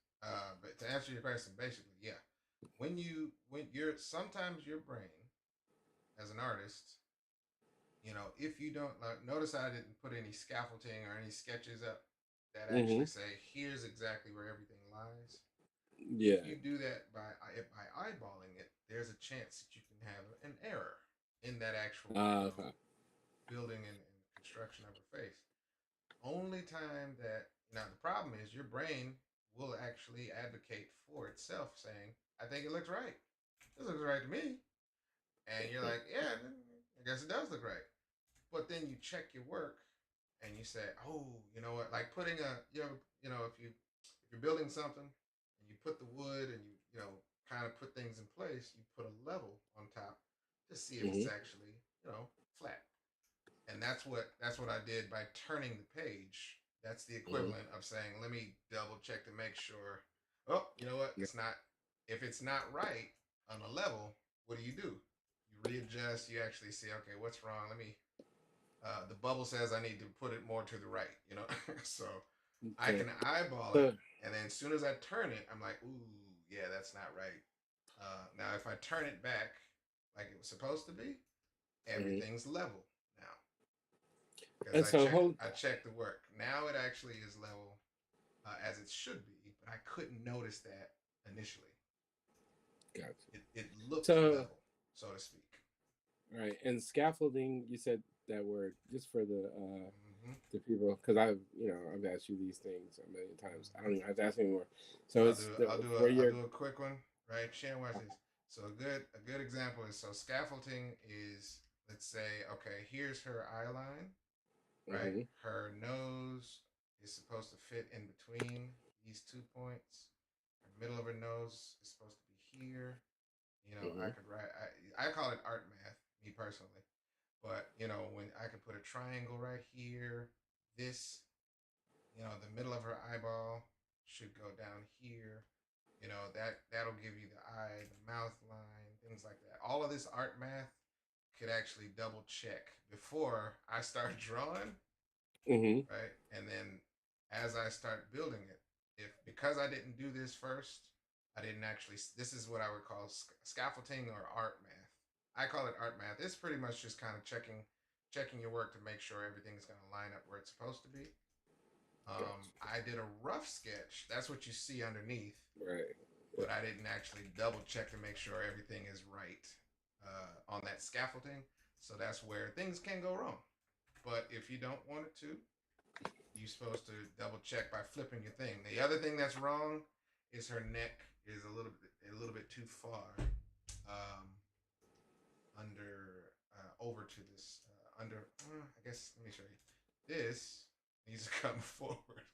Speaker 2: but to answer your question, basically, yeah. When you're sometimes your brain as an artist, if you don't notice, I didn't put any scaffolding or any sketches up that
Speaker 1: Mm-hmm.
Speaker 2: actually say here's exactly where everything lies. If
Speaker 1: Yeah.
Speaker 2: you do that by eyeballing it, there's a chance that you can have an error in that actual
Speaker 1: Okay.
Speaker 2: building and construction of her face. Only time that now the problem is your brain will actually advocate for itself, saying, "I think it looks right. This looks right to me," and you're like, "Yeah, I guess it does look right." But then you check your work and you say, "Oh, you know what? Like putting a if you're building something and you put the wood and you kind of put things in place, you put a level on top to see if it's
Speaker 1: Mm-hmm.
Speaker 2: actually flat." And that's what I did by turning the page. That's the
Speaker 1: Mm-hmm.
Speaker 2: equivalent of saying, "Let me double check to make sure." Oh, you know what? It's not. If it's not right on the level, what do? You readjust. You actually see, okay, what's wrong? Let me. The bubble says I need to put it more to the right. So I
Speaker 1: Okay.
Speaker 2: can eyeball it,
Speaker 1: So,
Speaker 2: and then as soon as I turn it, I'm like, ooh, yeah, that's not right. Now, if I turn it back like it was supposed to be,
Speaker 1: mhm.
Speaker 2: everything's level now because
Speaker 1: And so hold.
Speaker 2: I checked the work. Now it actually is level as it should be, but I couldn't notice that initially.
Speaker 1: Gotcha.
Speaker 2: It looked
Speaker 1: So
Speaker 2: level, so to speak.
Speaker 1: right, and scaffolding. You said that word just for
Speaker 2: Hmm.
Speaker 1: the people because I've asked you these things a million times. I don't
Speaker 2: Hmm.
Speaker 1: even have to ask anymore. So it's where
Speaker 2: I'll
Speaker 1: you're.
Speaker 2: do a quick one, right? Share watch this. So a good example is so scaffolding is, let's say, okay, here's her eye line, right?
Speaker 1: Hmm.
Speaker 2: Her nose is supposed to fit in between these 2 points. Her middle of her nose is supposed to be here. I
Speaker 1: Hmm.
Speaker 2: could write. I call it art math, me personally. But when I could put a triangle right here, this, the middle of her eyeball should go down here. That'll give you the eye, the mouth line, things like that. All of this art math could actually double check before I start drawing,
Speaker 1: Hmm.
Speaker 2: right? And then as I start building it, if because I didn't do this first, I didn't actually. This is what I would call scaffolding or art math. I call it art math. It's pretty much just kind of checking your work to make sure everything's going to line up where it's supposed to be.
Speaker 1: Gotcha.
Speaker 2: I did a rough sketch. That's what you see underneath,
Speaker 1: Right.
Speaker 2: but I didn't actually double check to make sure everything is right on that scaffolding. So that's where things can go wrong. But if you don't want it to, you're supposed to double check by flipping your thing. The other thing that's wrong is her neck is a little bit too far um, under over to this under. I guess let me show you. This needs to come forward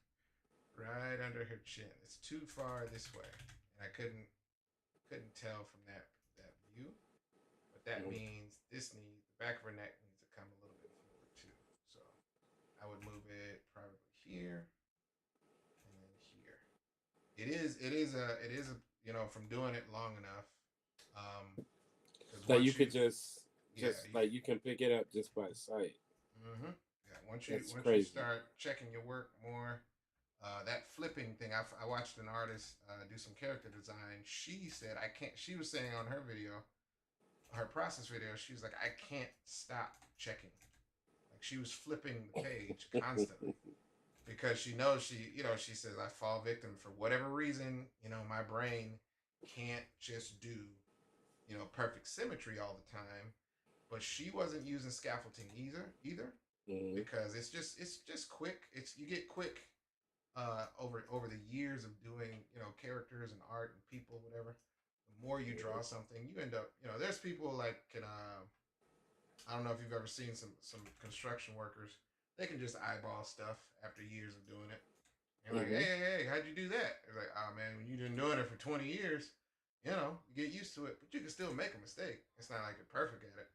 Speaker 2: right under her chin. It's too far this way, and I couldn't tell from that view. But that
Speaker 1: Mhm.
Speaker 2: means the back of her neck needs to come a little bit forward too. So I would move it probably here and then here. It is a from doing it long enough. Because
Speaker 1: That you
Speaker 2: once you
Speaker 1: could just
Speaker 2: yeah
Speaker 1: like you can pick it up just by sight.
Speaker 2: mm-hmm. Yeah,
Speaker 1: That's
Speaker 2: once you
Speaker 1: crazy.
Speaker 2: start checking your work more, that flipping thing. I watched an artist do some character design. She said I can't. She was saying on her process video, she was like, I can't stop checking. Like she was flipping the page constantly because she knows she says I fall victim for whatever reason. My brain can't just do perfect symmetry all the time. But she wasn't using scaffolding either
Speaker 1: Hmm.
Speaker 2: because it's just quick. It's you get quick over the years of doing characters and art and people whatever. The more you draw something, you end up there's people like can I don't know if you've ever seen some construction workers. They can just eyeball stuff after years of doing it. You're like,
Speaker 1: Hmm.
Speaker 2: hey, how'd you do that? It's like, oh man, when you've been doing it for 20 years, you get used to it, but you can still make a mistake. It's not like you're perfect at it.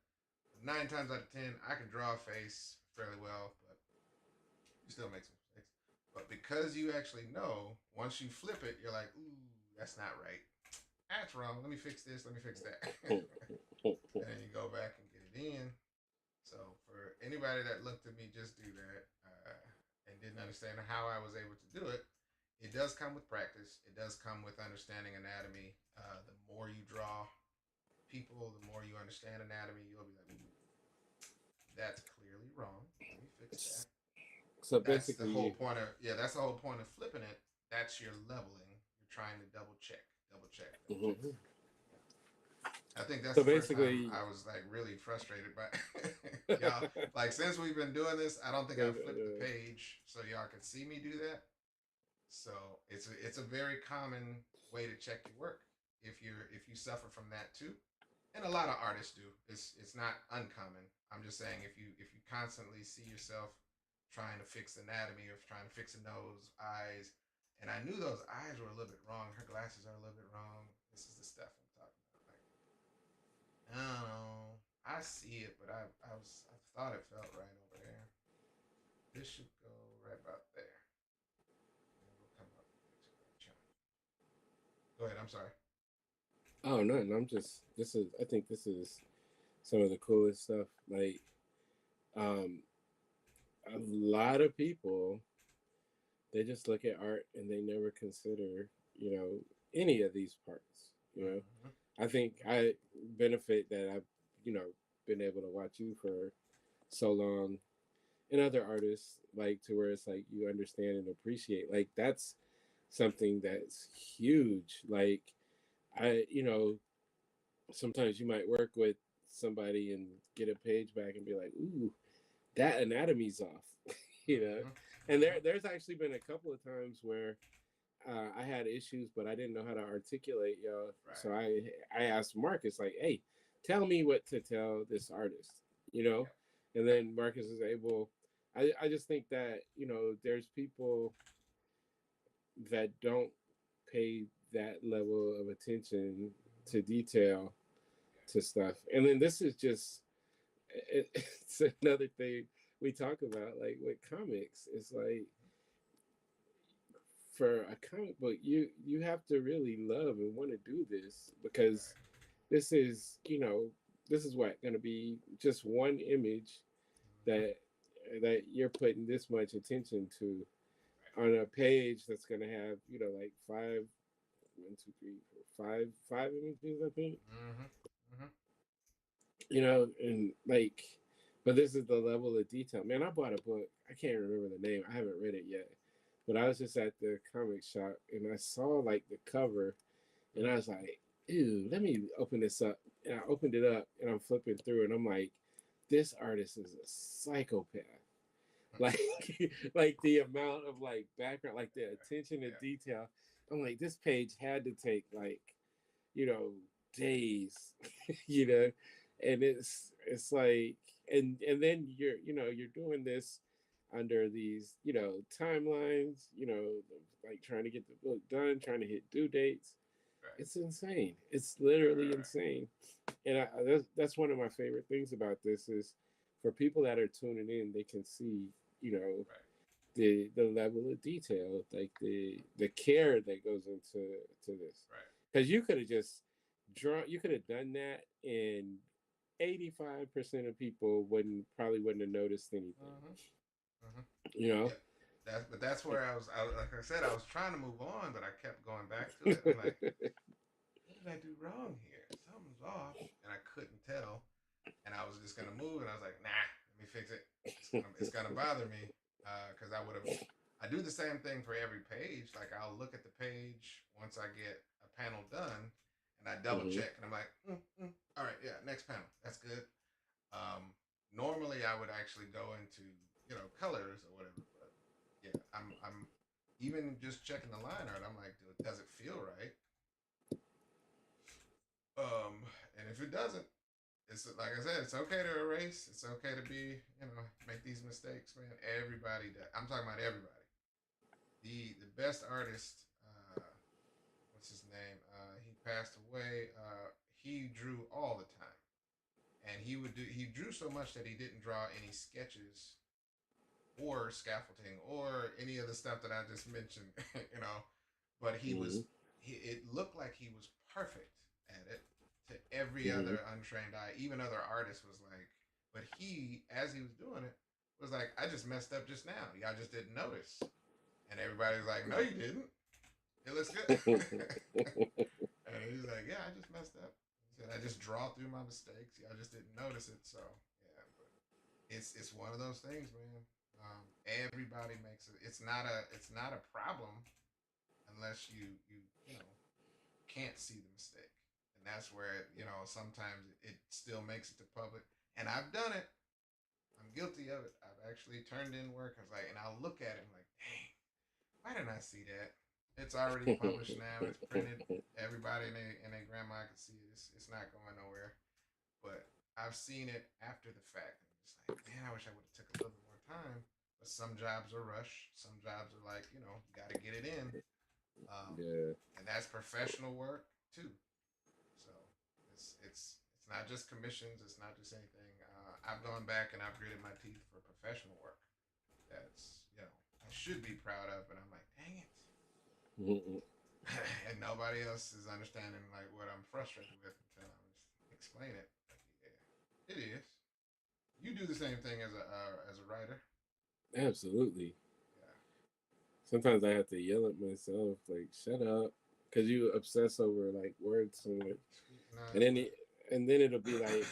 Speaker 2: 9 times out of 10, I can draw a face fairly well, but you still make some mistakes. But because you actually know, once you flip it, you're like, ooh, that's not right. That's wrong. Let me fix this. Let me fix that. And then you go back and get it in. So for anybody that looked at me just do that and didn't understand how I was able to do it, it does come with practice. It does come with understanding anatomy. The more you draw people, the more you understand anatomy, you'll be like, ooh, that's clearly wrong. Let me fix that.
Speaker 1: So
Speaker 2: That's the whole
Speaker 1: basically,
Speaker 2: point of That's the whole point of flipping it. That's your leveling. You're trying to double check, double check, double check.
Speaker 1: mhm.
Speaker 2: I think that's
Speaker 1: So
Speaker 2: the first time
Speaker 1: basically,
Speaker 2: I was like really frustrated by y'all. Like since we've been doing this, I don't think I've flipped the page so y'all can see me do that. So it's a very common way to check your work if you suffer from that too, and a lot of artists do. It's not uncommon. I'm just saying if you constantly see yourself trying to fix anatomy or trying to fix a nose, eyes, and I knew those eyes were a little bit wrong. Her glasses are a little bit wrong. This is the stuff I'm talking about. Like I don't know. I see it, but I thought it felt right over there. This should go right about there. And it'll come up into that chunk. Go ahead. I'm sorry.
Speaker 1: oh no, no, I'm just this is I think this is some of the coolest stuff. Like um, a lot of people they just look at art and they never consider, any of these parts.
Speaker 2: Mm-hmm.
Speaker 1: I think I benefit that I've, been able to watch you for so long and other artists, like to where it's like you understand and appreciate. Like that's something that's huge. Like sometimes you might work with somebody and get a page back and be like, ooh, that anatomy's off, you know.
Speaker 2: Mm-hmm.
Speaker 1: And
Speaker 2: Mm-hmm.
Speaker 1: there's actually been a couple of times where I had issues, but I didn't know how to articulate,
Speaker 2: Right.
Speaker 1: So I asked Marcus, like, hey, tell me what to tell this artist, you know.
Speaker 2: Yep.
Speaker 1: And
Speaker 2: Yep.
Speaker 1: then Marcus is able. I just think that there's people that don't pay that level of attention
Speaker 2: Mm-hmm.
Speaker 1: to detail
Speaker 2: Yeah.
Speaker 1: to stuff. And then this is just it's another thing we talk about, like with comics. It's like for a comic book, you have to really love and want to do this because
Speaker 2: Right.
Speaker 1: this is this is what going to be just one image
Speaker 2: Mm-hmm.
Speaker 1: that you're putting this much attention to
Speaker 2: Right.
Speaker 1: on a page that's going to have like five, one, two, three, four, five images, I think.
Speaker 2: Mm-hmm. Mm-hmm.
Speaker 1: And like, but this is the level of detail. Man, I bought a book. I can't remember the name. I haven't read it yet. But I was just at the comic shop and I saw like the cover and I was like, ew, let me open this up. And I opened it up and I'm flipping through and I'm like, this artist is a psychopath. Like like the amount of like background, like the attention to
Speaker 2: Yeah.
Speaker 1: detail. I'm like, this page had to take like, you know, days, you know, and it's like, and then you're doing this under these timelines, like trying to get the book done, trying to hit due dates.
Speaker 2: Right.
Speaker 1: It's insane. It's
Speaker 2: Right.
Speaker 1: literally
Speaker 2: Right. Right.
Speaker 1: insane. And that's one of my favorite things about this is for people that are tuning in, they can see you know
Speaker 2: Right.
Speaker 1: the level of detail, like the care that goes to this.
Speaker 2: Right.
Speaker 1: Because you could have just drawn, you could have done that, and 85% of people wouldn't have noticed anything.
Speaker 2: Mm-hmm. Mm-hmm.
Speaker 1: You know.
Speaker 2: Yeah. That's where like I said, I was trying to move on, but I kept going back to it. I'm like, what did I do wrong here? Something's off, and I couldn't tell. And I was just gonna move, and I was like, nah, let me fix it. It's gonna bother me because I would have. I do the same thing for every page. Like I'll look at the page once I get a panel done, and I double
Speaker 1: Hmm.
Speaker 2: check, and I'm like, all right, yeah, next panel, that's good. Um, Normally I would actually go into colors or whatever, but yeah, I'm even just checking the line art. I'm like, does it feel right? And if it doesn't, it's like I said, it's okay to erase. It's okay to be, make these mistakes, man. Everybody does. I'm talking about everybody. The best artist, what's his name? He passed away. He drew all the time, and he drew so much that he didn't draw any sketches or scaffolding or any of the stuff that I just mentioned, you know. But
Speaker 1: Hmm.
Speaker 2: it looked like he was perfect at it to every
Speaker 1: Hmm.
Speaker 2: other untrained eye. Even other artists was like, but he, as he was doing it, was like, I just messed up just now. Y'all just didn't notice. And everybody was like, no, you didn't. It looks good. And he's like, yeah, I just messed up. He said, I just draw through my mistakes. Y'all just didn't notice it. So, yeah, but it's one of those things, man. Everybody makes it. It's not a problem unless you can't see the mistake, and that's where sometimes it still makes it to public. And I've done it. I'm guilty of it. I've actually turned in work. I was like, and I'll look at it and like, dang, why didn't I see that? It's already published now. It's printed. Everybody and their grandma can see it. It's not going nowhere. But I've seen it after the fact. And I'm just like, man, I wish I would have took a little bit more time. But some jobs are rush. Some jobs are like, you got to get it in. Um,
Speaker 1: Yeah.
Speaker 2: and that's professional work too. So it's not just commissions. It's not just anything. I've gone back and I've gritted my teeth for professional work. That's I should be proud of, but I'm like, dang it.
Speaker 1: Hmm.
Speaker 2: And nobody else is understanding like what I'm frustrated with until I just explain it. Like, yeah, it is. You do the same thing as a writer.
Speaker 1: Absolutely.
Speaker 2: Yeah.
Speaker 1: Sometimes I have to yell at myself, like, shut up, because you obsess over like words so much, and
Speaker 2: Scrutinize
Speaker 1: then
Speaker 2: what?
Speaker 1: and then it'll be like,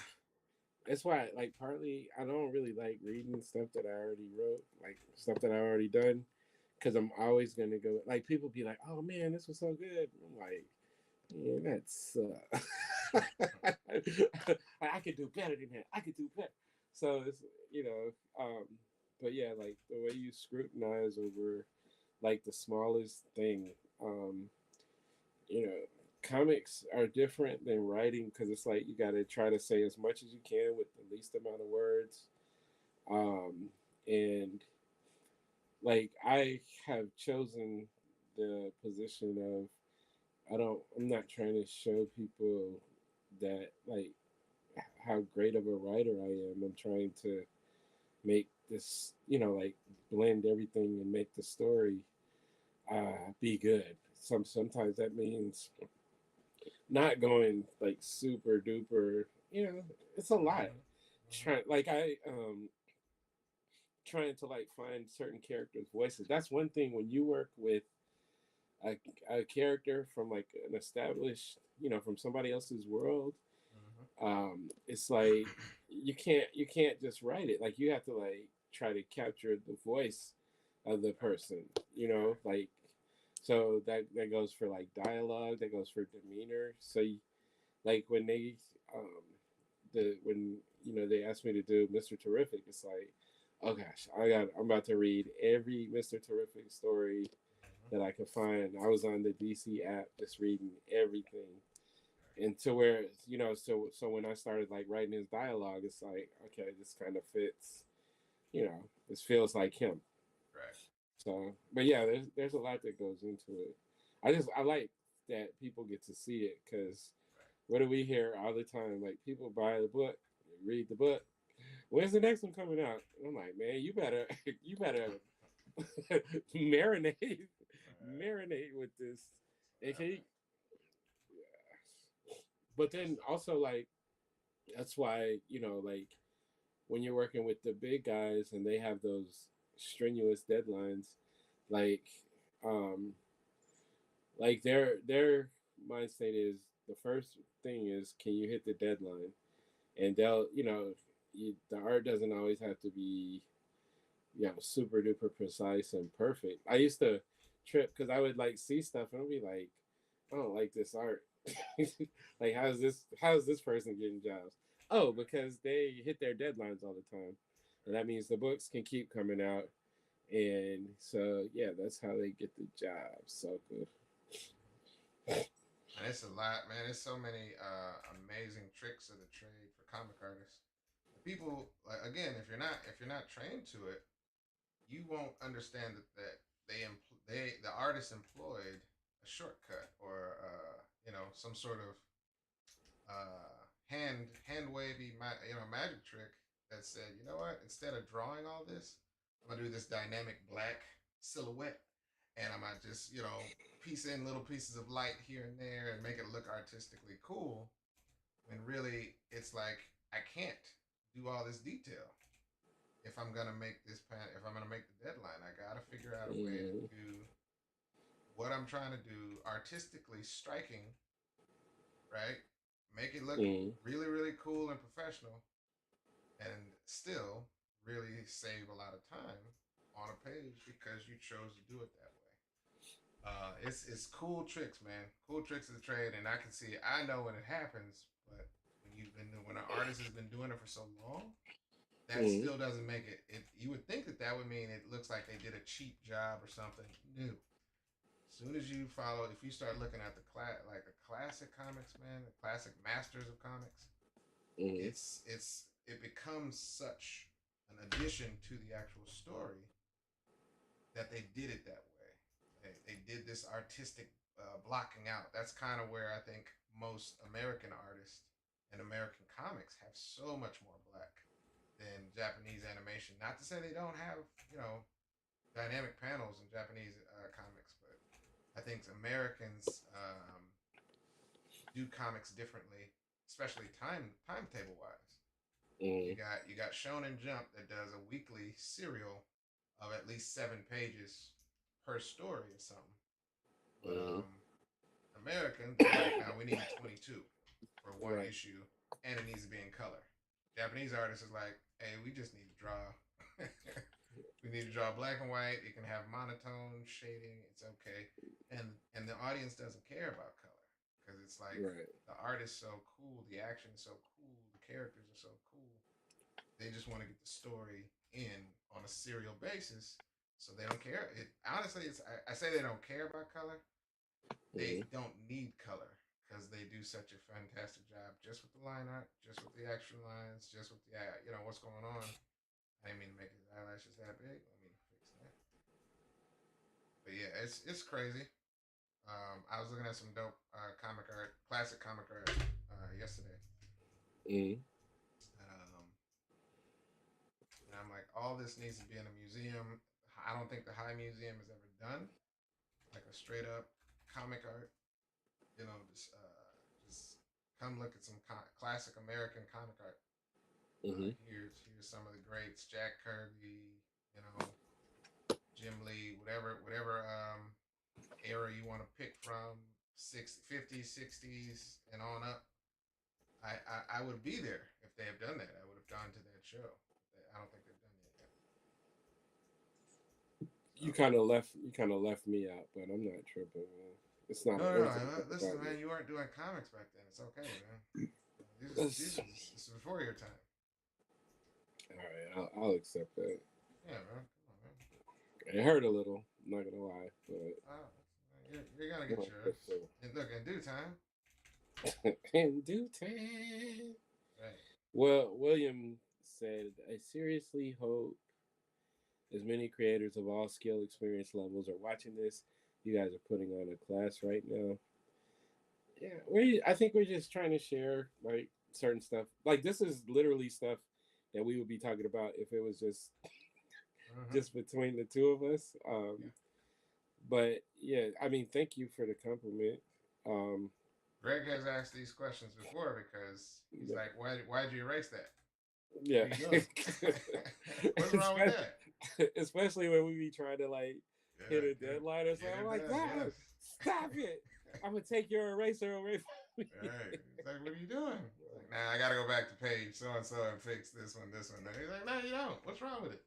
Speaker 1: that's why, like, partly I don't really like reading stuff that I already wrote, like stuff that I already done, because I'm always gonna go, like, people be like, oh man, this was so good. I'm like, yeah, that's I could do better than that. I could do better. So it's, you know, but yeah, like the way you scrutinize over like the smallest thing, um, you know, comics are different than writing because it's like you got to try to say as much as you can with the least amount of words. And like I have chosen the position of I'm not trying to show people that like how great of a writer I am. I'm trying to make this, like blend everything and make the story be good. Sometimes that means not going like super duper. It's a lot.
Speaker 2: Mm-hmm. Mm-hmm.
Speaker 1: Trying like I trying to like find certain characters' voices. That's one thing when you work with a, a character from like an established, from somebody else's world.
Speaker 2: Mm-hmm.
Speaker 1: It's like you can't just write it. Like you have to like try to capture the voice of the
Speaker 2: Right.
Speaker 1: person.
Speaker 2: Right.
Speaker 1: Like so that goes for like dialogue. That goes for demeanor. So like when they um when they asked me to do Mr. Terrific, it's like, oh gosh, I'm about to read every Mr. Terrific story
Speaker 2: Mm-hmm.
Speaker 1: that I could find. I was on the DC app just reading everything.
Speaker 2: Right.
Speaker 1: And to where, so when I started like writing his dialogue, it's like, okay, this kind of fits, this feels like him.
Speaker 2: Right.
Speaker 1: So, but yeah, there's a lot that goes into it. I like that people get to see it because
Speaker 2: Right.
Speaker 1: what do we hear all the time? Like people buy the book, read the book. When's the next one coming out? And I'm like, man, you better you better marinate
Speaker 2: Right.
Speaker 1: marinate with this.
Speaker 2: That's what
Speaker 1: And can you,
Speaker 2: happened.
Speaker 1: but
Speaker 2: That's
Speaker 1: then also like that's why like when you're working with the big guys and they have those strenuous deadlines, like um their mind state is the first thing is can you hit the deadline, and they'll the art doesn't always have to be super duper precise and perfect. I used to trip because I would like see stuff and I'd be like, I don't like this art. Like how's this person getting jobs? Oh,
Speaker 2: right.
Speaker 1: because they hit their deadlines all the time. And that means the books can keep coming out. And so yeah, that's how they get the jobs. So good.
Speaker 2: Mm-hmm. And it's a lot, man. There's so many amazing tricks of the trade for comic artists. The people, like again, if you're not trained to it, you won't understand that the artist employed a shortcut or some sort of hand wavy magic trick that said, you know what, instead of drawing all this, I'm gonna do this dynamic black silhouette, and I'm gonna just piece in little pieces of light here and there and make it look artistically cool, when really it's like I can't do all this detail if I'm gonna make if I'm gonna make the deadline. I gotta figure out a way to
Speaker 1: Mm,
Speaker 2: do what I'm trying to do artistically striking, right? Make it look
Speaker 1: mm,
Speaker 2: really, really cool and professional, and still really save a lot of time on a page because you chose to do it that way. It's cool tricks, man. Cool tricks of the trade, and I can see. I know when it happens, but when an artist has been doing it for so long, that
Speaker 1: mm,
Speaker 2: still doesn't make it. You would think that would mean it looks like they did a cheap job or something. No. As soon as you follow, if you start looking at the classic comics, man, the classic masters of comics,
Speaker 1: mm,
Speaker 2: it becomes such an addition to the actual story that they did it that way. They did this artistic blocking out. That's kind of where I think most American artists and American comics have so much more black than Japanese animation. Not to say they don't have dynamic panels in Japanese comics, but I think Americans do comics differently, especially timetable wise.
Speaker 1: mm,
Speaker 2: You got Shonen Jump that does a weekly serial of at least 7 pages per story or something. But
Speaker 1: Mm-hmm.
Speaker 2: American, they're like, now we need 22 for one
Speaker 1: Right.
Speaker 2: issue, and it needs to be in color. Japanese artists is like, hey, we just need to draw. We need to draw black and white. It can have monotone shading. It's okay, and the audience doesn't care about color because it's like
Speaker 1: Right.
Speaker 2: the art is so cool, the action is so cool, the characters are so cool. They just want to get the story in on a serial basis, so they don't care. It honestly, I say they don't care about color. They
Speaker 1: Mm-hmm.
Speaker 2: don't need color because they do such a fantastic job just with the line art, just with the extra lines, just with the what's going on. I didn't mean to make his eyelashes that big. Let me fix that. But yeah, it's crazy. I was looking at some dope comic art, classic comic art yesterday.
Speaker 1: Mm-hmm.
Speaker 2: Um, and I'm like, all this needs to be in a museum. I don't think the High Museum has ever done like a straight up comic art. Just come look at some classic American comic art.
Speaker 1: Mm-hmm.
Speaker 2: Here's some of the greats: Jack Kirby, you know, Jim Lee, whatever era you want to pick from, 50s, 60s, and on up. I would be there if they have done that. I would have gone to that show. I don't think they've done that yet. So
Speaker 1: You kind of left me out, but I'm not tripping, man. It's not.
Speaker 2: no,
Speaker 1: It
Speaker 2: no,
Speaker 1: wasn't
Speaker 2: no. Listen,
Speaker 1: about me.
Speaker 2: man, you weren't doing comics back then. It's okay, man.
Speaker 1: That's,
Speaker 2: This is before your time.
Speaker 1: all right, I'll accept that.
Speaker 2: Yeah, man. Come on, man.
Speaker 1: It hurt a little. I'm not gonna lie,
Speaker 2: Oh, you're gonna
Speaker 1: but
Speaker 2: get yours. And look, in due time.
Speaker 1: in due time.
Speaker 2: Right.
Speaker 1: Well, William said, "I seriously hope as many creators of all skill experience levels are watching this. You guys are putting on a class right now. Yeah, I think we're just trying to share like certain stuff. Like this is literally stuff that we would be talking about if it was
Speaker 2: Mm-hmm.
Speaker 1: just between the two of us.
Speaker 2: Yeah.
Speaker 1: But yeah, I mean, thank you for the compliment. Um,
Speaker 2: Greg has asked these questions before because he's
Speaker 1: yeah,
Speaker 2: like, why'd you erase that?
Speaker 1: yeah.
Speaker 2: What are you doing? What's wrong with that?
Speaker 1: Especially when we be trying to like hit a
Speaker 2: Get
Speaker 1: deadline or
Speaker 2: get
Speaker 1: something. I'm
Speaker 2: it
Speaker 1: like,
Speaker 2: done.
Speaker 1: no,
Speaker 2: Yes.
Speaker 1: stop it. I'm gonna take your eraser away from me.
Speaker 2: Right. He's like, what are you doing? He's like, nah, I gotta go back to page so and so and fix this one, this one. And he's like, no, you don't. What's wrong with it?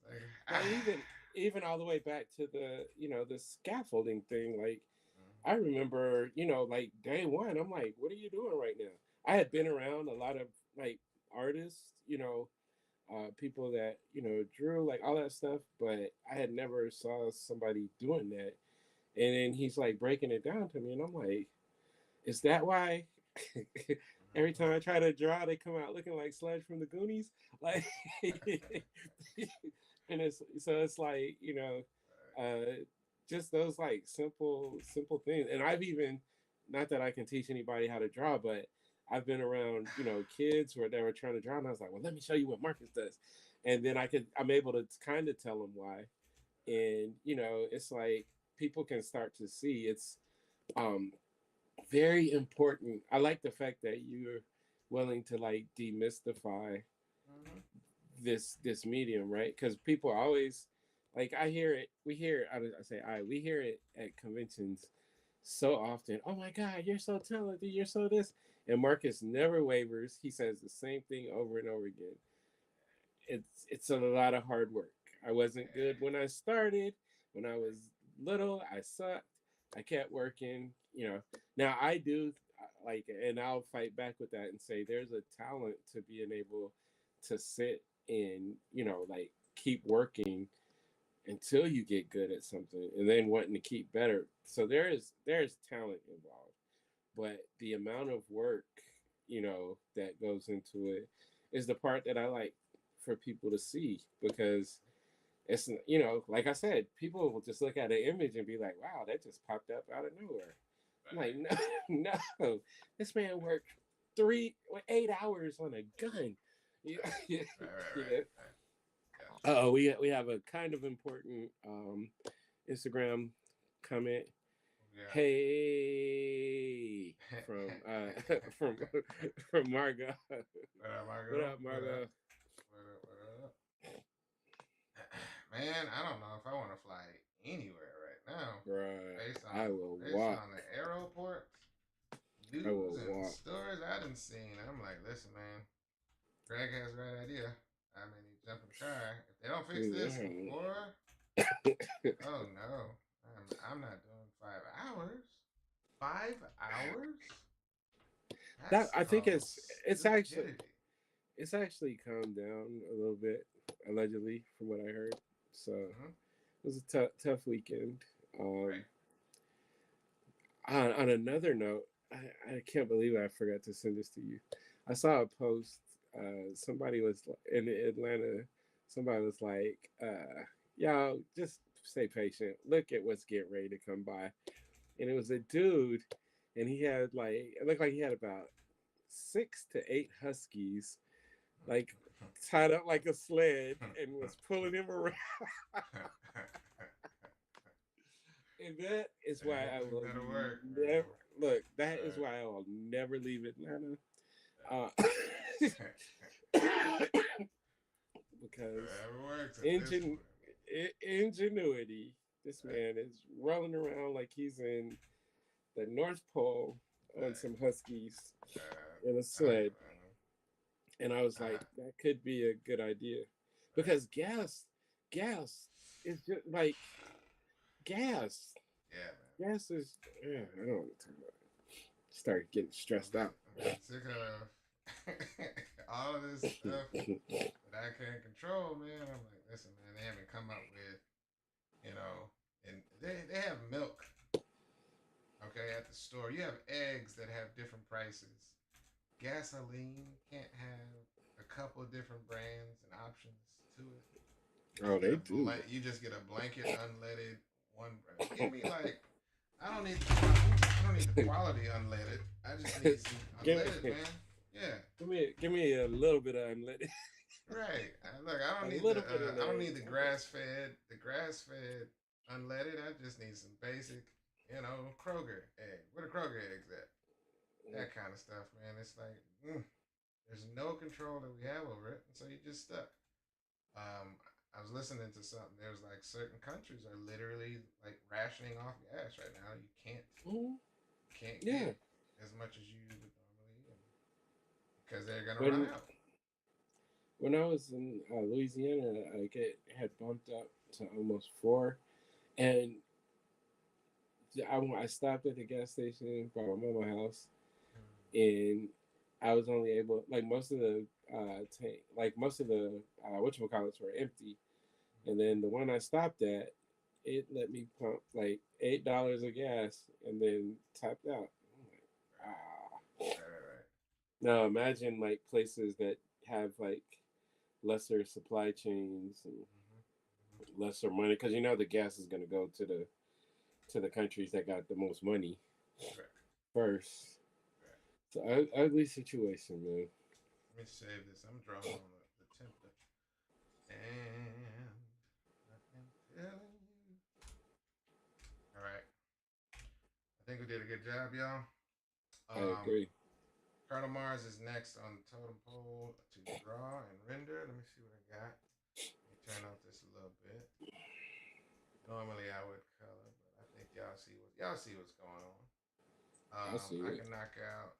Speaker 2: It's like,
Speaker 1: Like even all the way back to the the scaffolding thing. Like I
Speaker 2: mm-hmm.
Speaker 1: remember like day one. I'm like, what are you doing right now? I had been around a lot of like artists, people that drew like all that stuff, but I had never saw somebody doing that. And then he's like breaking it down to me, and I'm like, is that why every time I try to draw, they come out looking like Sludge from the Goonies? Like, and it's like just those like simple things. And I've even not that I can teach anybody how to draw, but I've been around kids where they were trying to draw, and I was like, well, let me show you what Marcus does, and then I'm able to kind of tell them why, and it's like people can start to see it's um very important. I like the fact that you're willing to like demystify
Speaker 2: Mm-hmm.
Speaker 1: this medium, right? Because people always like I hear it. We hear it. I say I. We hear it at conventions so often. Oh my God, you're so talented. You're so this. And Marcus never wavers. He says the same thing over and over again. It's a lot of hard work. I wasn't good when I started. When I was little, I sucked. I kept working. Now I do like, and I'll fight back with that and say there's a talent to being able to sit and like keep working until you get good at something, and then wanting to keep better. So there's talent involved, but the amount of work that goes into it is the part that I like for people to see, because it's like I said, people will just look at an image and be like, wow, that just popped up out of nowhere. I'm like, no, no, this man worked 8 hours on a gun. Yeah.
Speaker 2: Right.
Speaker 1: Oh, we have a kind of important Instagram comment.
Speaker 2: Yeah.
Speaker 1: Hey, from from from Margot.
Speaker 2: What up, Margo?
Speaker 1: What up, Margot?
Speaker 2: What up? Man, I don't know if I want to fly anywhere.
Speaker 1: I will
Speaker 2: based
Speaker 1: walk.
Speaker 2: on the aeroport
Speaker 1: I will
Speaker 2: news and
Speaker 1: walk.
Speaker 2: stories I done seen, I'm like, listen, man, Greg has the right idea. I may need to jump in the car. If they don't fix this
Speaker 1: Yeah.
Speaker 2: before, oh no, I'm not doing 5 hours. 5 hours?
Speaker 1: That
Speaker 2: That's
Speaker 1: I think
Speaker 2: stupidity.
Speaker 1: it's actually calmed down a little bit, allegedly, from what I heard. So
Speaker 2: Mm-hmm.
Speaker 1: it was a tough weekend.
Speaker 2: Right.
Speaker 1: On another note, I can't believe I forgot to send this to you. I saw a post. Somebody was in Atlanta. Somebody was like, "Y'all, just stay patient. Look at what's getting ready to come by." And it was a dude, and he had like it looked like he had about 6 to 8 huskies, like tied up like a sled, and was pulling him around. And that is why I
Speaker 2: Everything
Speaker 1: will
Speaker 2: that'll work,
Speaker 1: never
Speaker 2: man.
Speaker 1: look. That is
Speaker 2: Right.
Speaker 1: why I will never leave Atlanta, uh, because
Speaker 2: Whatever works at this
Speaker 1: ingen-
Speaker 2: point.
Speaker 1: ingenuity. This
Speaker 2: Right.
Speaker 1: man is rolling around like he's in the North Pole on
Speaker 2: Right.
Speaker 1: some huskies in a
Speaker 2: Tell you,
Speaker 1: sled, and I was like, that could be a good idea,
Speaker 2: right.
Speaker 1: because gas is just like gas.
Speaker 2: Yeah,
Speaker 1: Gas is. Yeah, I don't want to talk about it. Start getting stressed out.
Speaker 2: I'm getting sick of all of this stuff that I can't control, man. I'm like, listen, man, they haven't come up with, and they have milk, okay, at the store. You have eggs that have different prices. Gasoline can't have a couple of different brands and options to it.
Speaker 1: Oh, they do.
Speaker 2: You just get a blanket unleaded one brand. Give me like I don't need the quality unleaded. I just need some
Speaker 1: give
Speaker 2: unleaded,
Speaker 1: me,
Speaker 2: man. Yeah,
Speaker 1: give me a little bit of unleaded.
Speaker 2: right. Look, I
Speaker 1: A
Speaker 2: don't need
Speaker 1: little bit of
Speaker 2: I don't
Speaker 1: that.
Speaker 2: need the grass fed unleaded. I just need some basic, Kroger egg. Where the Kroger eggs at? That kind of stuff, man. It's like there's no control that we have over it, and so you just stuck. Um, I was listening to something. There's like certain countries are literally like rationing off gas right now. You
Speaker 1: Mhm.
Speaker 2: can't
Speaker 1: Yeah.
Speaker 2: get as much as you would normally, because they're gonna run
Speaker 1: When
Speaker 2: out.
Speaker 1: when I was in Louisiana, like it had bumped up to almost 4, and I stopped at the gas station by my mama's house, and I was only able, like, most of the tank, like most of the whatchamacallits were empty, and then the one I stopped at, it let me pump like $8 of gas and then tapped out. I'm like, ah.
Speaker 2: Right.
Speaker 1: Now imagine like places that have like lesser supply chains and
Speaker 2: Mm-hmm.
Speaker 1: lesser money, because the gas is going to go to the countries that got the most money
Speaker 2: Right.
Speaker 1: first.
Speaker 2: Right.
Speaker 1: So ugly situation, man.
Speaker 2: Let me save this. I'm drawing on the temperature, and I am telling you. All right. I think we did a good job, y'all.
Speaker 1: I
Speaker 2: Um,
Speaker 1: agree.
Speaker 2: Colonel Mars is next on the totem pole to draw and render. Let me see what I got. Let me turn off this a little bit. Normally I would color, but I think y'all see what's going on.
Speaker 1: I see
Speaker 2: I
Speaker 1: it.
Speaker 2: can knock out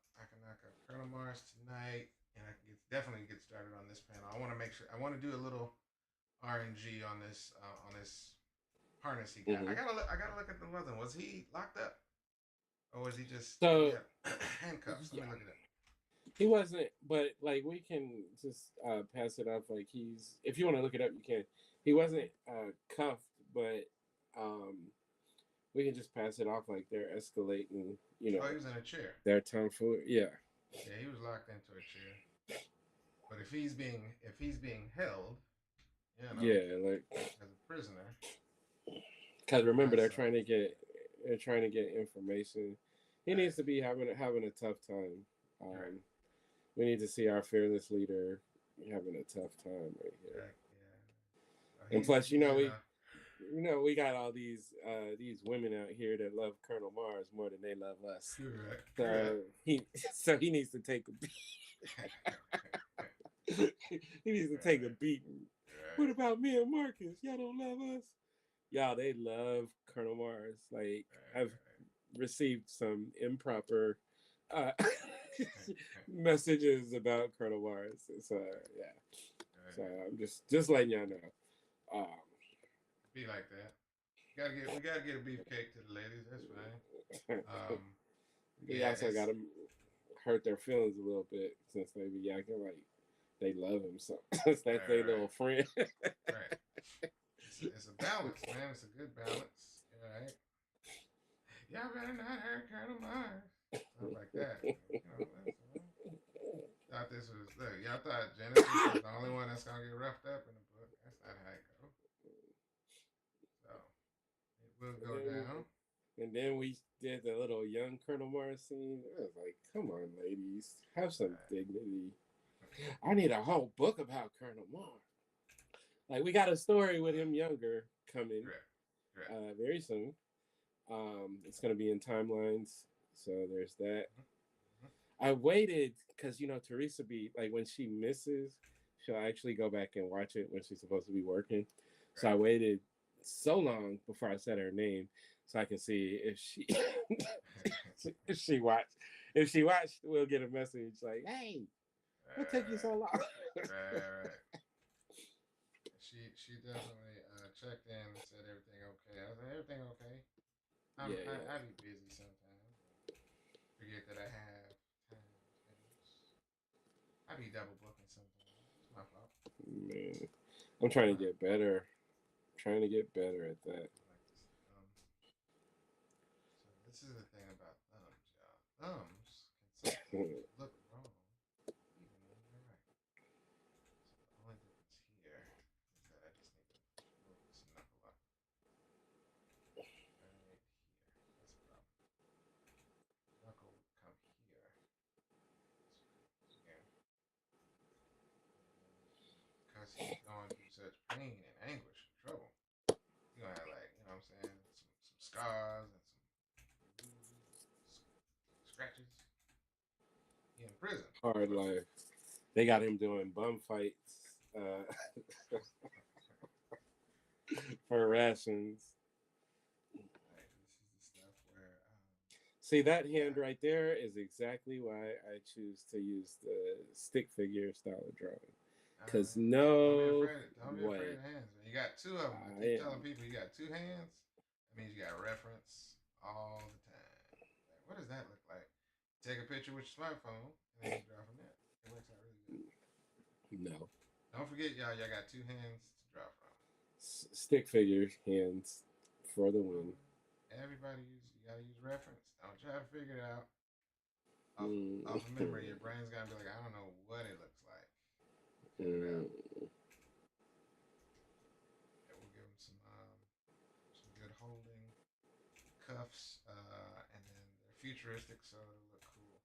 Speaker 2: Colonel Mars tonight, and I can definitely get started on this panel. I want to make sure. I want to do a little RNG on this harness he got.
Speaker 1: Hmm.
Speaker 2: I gotta look at the other one. Was he locked up, or was he just
Speaker 1: So
Speaker 2: yeah handcuffs? Let
Speaker 1: yeah,
Speaker 2: me look at it.
Speaker 1: he wasn't, but like we can just pass it off like he's. If you want to look it up, you can. He wasn't cuffed, but um, we can just pass it off like they're escalating.
Speaker 2: Oh, he was in a chair.
Speaker 1: Their tomfoolery. Yeah.
Speaker 2: Yeah, he was locked into a chair. But if he's being held,
Speaker 1: Yeah, like,
Speaker 2: as a prisoner,
Speaker 1: because remember
Speaker 2: that's
Speaker 1: they're trying to get information. He
Speaker 2: right,
Speaker 1: needs to be having a tough time.
Speaker 2: right,
Speaker 1: We need to see our fearless leader having a tough time right here.
Speaker 2: right, yeah.
Speaker 1: And
Speaker 2: He's
Speaker 1: plus,
Speaker 2: he's in a
Speaker 1: we got all these women out here that love Colonel Mars more than they love us.
Speaker 2: correct.
Speaker 1: So he needs to take a he needs to take a
Speaker 2: Right,
Speaker 1: beating. What
Speaker 2: right,
Speaker 1: about me and Marcus? Y'all don't love us? Y'all, they love Colonel Mars. Like
Speaker 2: right, right.
Speaker 1: received some improper uh, messages about Colonel Mars. So yeah, so I'm just letting y'all know. Um,
Speaker 2: Be like that. We gotta get a beefcake to the ladies. That's fine.
Speaker 1: we
Speaker 2: Yeah,
Speaker 1: also got to hurt their feelings a little bit since they be acting like they love him, so it's that
Speaker 2: right,
Speaker 1: their
Speaker 2: right,
Speaker 1: little friend.
Speaker 2: right. It's a balance, man. It's a good balance. All right. Y'all better not hurt Colonel Mars. Stuff like that. Thought this was look. Y'all thought Genesis was the only one that's gonna get roughed up in the book. That's not how it goes. So it will
Speaker 1: and,
Speaker 2: go
Speaker 1: then,
Speaker 2: down.
Speaker 1: and then we did the little young Colonel Mars scene. I was like, come on, ladies, have some
Speaker 2: Right.
Speaker 1: dignity. I need a whole book about Colonel Mars. Like we got a story with him younger coming
Speaker 2: Correct. Correct.
Speaker 1: very soon. It's gonna be in timelines, so there's that.
Speaker 2: Mm-hmm.
Speaker 1: I waited because Teresa be like when she misses, she'll actually go back and watch it when she's supposed to be working. So
Speaker 2: Right.
Speaker 1: I waited so long before I said her name so I can see if she if she watched. If she watched, we'll get a message like, "Hey, what took you so long?"
Speaker 2: Right. She definitely checked in and said everything okay. I was like, everything okay.
Speaker 1: Yeah,
Speaker 2: I be busy sometimes. Forget that I have time limitations. I be double booking sometimes. It's my fault.
Speaker 1: man. I'm trying to get better. Trying to get better at that.
Speaker 2: I like this thumb. So this is the thing about thumbs, y'all. Thumbs can sometimes look wrong, even when they're right. So the only difference here is that I just need to move this knuckle up right here. That's a problem. Knuckle would come here. This here. Because he's going through such pain and anguish and trouble. You're gonna have like, you know what I'm saying, some scars and some bruises, scratches. He in prison.
Speaker 1: Hard life. They got him doing bum fights for rations.
Speaker 2: Right, this is the stuff where
Speaker 1: See, that hand
Speaker 2: yeah.
Speaker 1: right there is exactly why I choose to use the stick figure style of drawing. Because
Speaker 2: Don't be
Speaker 1: no
Speaker 2: afraid. Don't be afraid
Speaker 1: way
Speaker 2: of hands, man. You got two of them. I
Speaker 1: I
Speaker 2: keep telling
Speaker 1: am.
Speaker 2: people you got two hands. That means you got reference all the time. Like, what does that look like? Take a picture with your smartphone and then you draw from there. It works out really good.
Speaker 1: No.
Speaker 2: Don't forget, y'all. Y'all got two hands to draw from.
Speaker 1: Stick figure hands for the win.
Speaker 2: Everybody you gotta use reference. Don't try to figure it out off of
Speaker 1: Mm.
Speaker 2: memory. Your brain's gonna be like, I don't know what it looks like. Figure it
Speaker 1: Mm.
Speaker 2: out. Yeah, we'll give them some good holding cuffs, and then they're futuristic, so it'll look cool.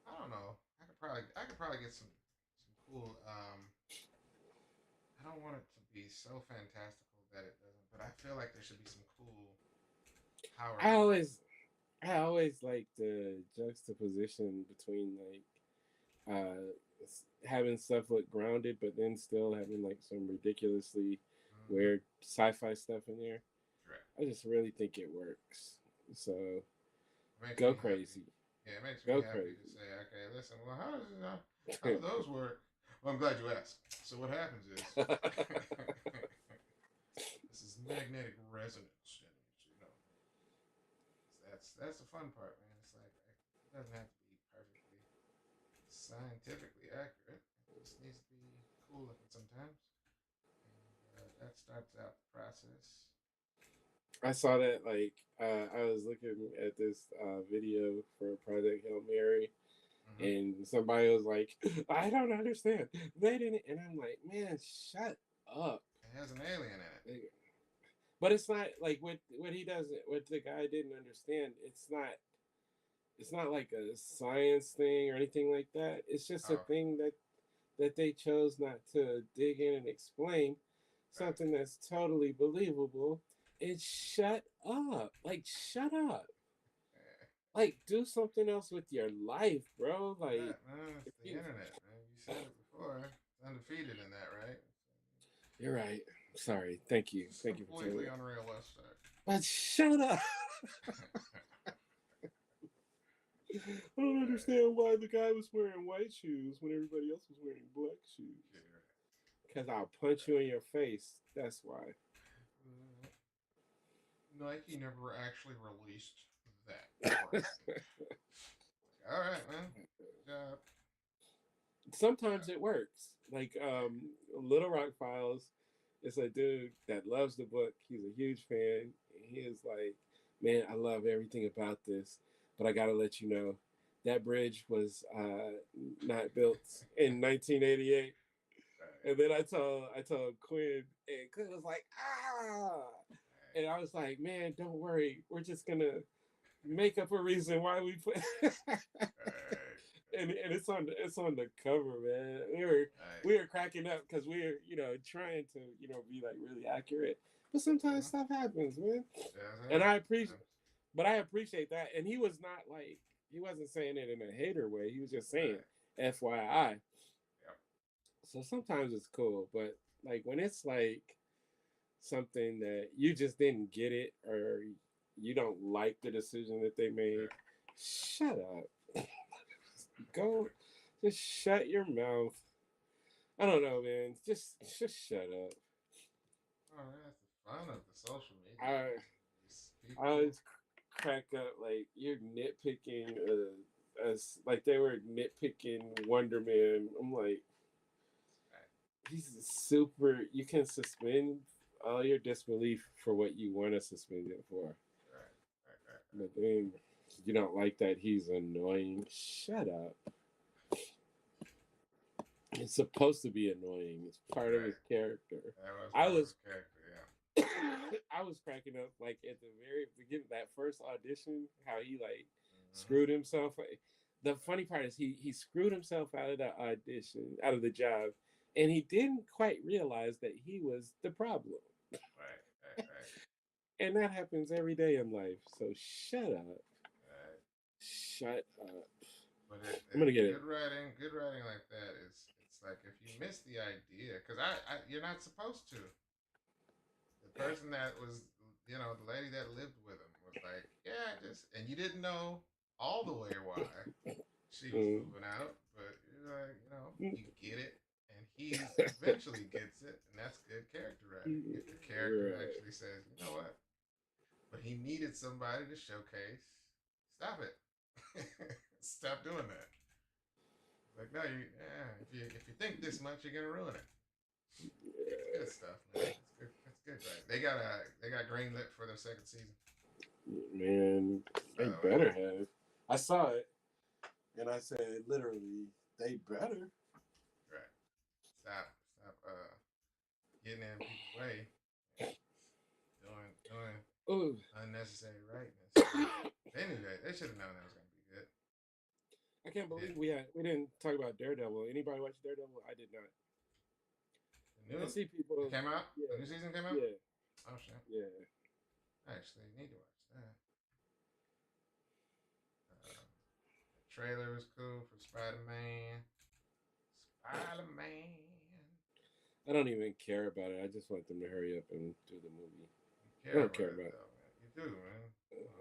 Speaker 2: I don't know. I could probably get some cool. I don't want it to be so fantastical that it doesn't, but I feel like there should be some cool power
Speaker 1: I
Speaker 2: moves.
Speaker 1: always I always like the juxtaposition between having stuff look grounded, but then still having like some ridiculously
Speaker 2: Mm-hmm.
Speaker 1: weird sci-fi stuff in there.
Speaker 2: Correct.
Speaker 1: I just really think it works. So
Speaker 2: It makes
Speaker 1: go
Speaker 2: me happy.
Speaker 1: crazy,
Speaker 2: Yeah, it makes me
Speaker 1: go
Speaker 2: happy to
Speaker 1: crazy.
Speaker 2: say, okay, listen. Well, how do those work? Well, I'm glad you asked. So what happens is this is magnetic resonance, and you know that's the fun part, man. It's like it doesn't have to be perfectly scientifically accurate. It just needs to be cool looking sometimes, and that starts out the process.
Speaker 1: I saw that I was looking at this video for Project Hail Mary,
Speaker 2: Mm-hmm.
Speaker 1: and somebody was like, "I don't understand. They didn't," and I'm like, "Man, shut up."
Speaker 2: It has an alien in it.
Speaker 1: But it's not like what he doesn't what the guy didn't understand. It's not like a science thing or anything like that. It's just a
Speaker 2: Oh,
Speaker 1: thing that they chose not to dig in and explain
Speaker 2: right.
Speaker 1: something that's totally believable. And shut up. Like shut up.
Speaker 2: Yeah.
Speaker 1: Like do something else with your life, bro. Like
Speaker 2: That man,
Speaker 1: if
Speaker 2: it's the
Speaker 1: you,
Speaker 2: internet, man. You said it before. It's undefeated in that, right?
Speaker 1: you're right. Sorry. Thank you.
Speaker 2: It's
Speaker 1: Thank you for telling
Speaker 2: completely
Speaker 1: me.
Speaker 2: unrealistic.
Speaker 1: But shut up. I don't understand why the guy was wearing white shoes when everybody else was wearing black shoes. Because I'll punch you in your face. That's why.
Speaker 2: Nike never actually released that part. All right, man. Good job.
Speaker 1: Sometimes it works. Like Little Rock Files, it's a dude that loves the book. He's a huge fan. He is like, man, I love everything about this, but I gotta let you know that bridge was not built in 1988. And then I told Quinn, and Quinn was like, ah, and I was like, man, don't worry, we're just gonna make up a reason why we put. And it's on the cover, man. We were cracking up because we were trying to be like really accurate, but sometimes stuff happens, man. And I appreciate that. And he was not like he wasn't saying it in a hater way. He was just saying FYI.
Speaker 2: Yep.
Speaker 1: So sometimes it's cool, but like when it's like something that you just didn't get it or you don't like the decision that they made, shut up. Go, just shut your mouth. I don't know, man. Just shut up.
Speaker 2: Oh, that's the fun of the social media.
Speaker 1: I always crack up like you're nitpicking as like they were nitpicking Wonder Man. I'm like, he's super. You can suspend all your disbelief for what you want to suspend it for.
Speaker 2: Right.
Speaker 1: But then you don't like that he's annoying. Shut up. It's supposed to be annoying. It's part of his character. I was cracking up like at the very beginning, that first audition, how he like screwed himself. The funny part is he screwed himself out of the audition, out of the job, and he didn't quite realize that he was the problem.
Speaker 2: Right.
Speaker 1: And that happens every day in life. So shut up. Shut up.
Speaker 2: But
Speaker 1: I'm gonna get
Speaker 2: good writing like that is, it's like if you miss the idea, because you're not supposed to. The person that was, the lady that lived with him was like, yeah, and you didn't know all the way why she was moving out, but you're like, you get it, and he eventually gets it, and that's good character writing. If the character actually says, you know what, but he needed somebody to showcase, stop it. Stop doing that. Like, no, if you think this much, you're gonna ruin it. It's good stuff, man. It's good, right? They got greenlit for their second season.
Speaker 1: Man, they better have. I saw it, and I said, literally, they better.
Speaker 2: Right. Stop getting in people's way. Doing unnecessary rightness. Anyway, they should have known that was gonna be good.
Speaker 1: I can't believe we didn't talk about Daredevil. Anybody watch Daredevil? I did not. I see people.
Speaker 2: It came out? Yeah. The new season came out?
Speaker 1: Yeah.
Speaker 2: Oh shit.
Speaker 1: Yeah.
Speaker 2: Actually, need to watch that. The trailer was cool for Spider-Man.
Speaker 1: I don't even care about it. I just want them to hurry up and do the movie. I don't care about it.
Speaker 2: Man. You do, man.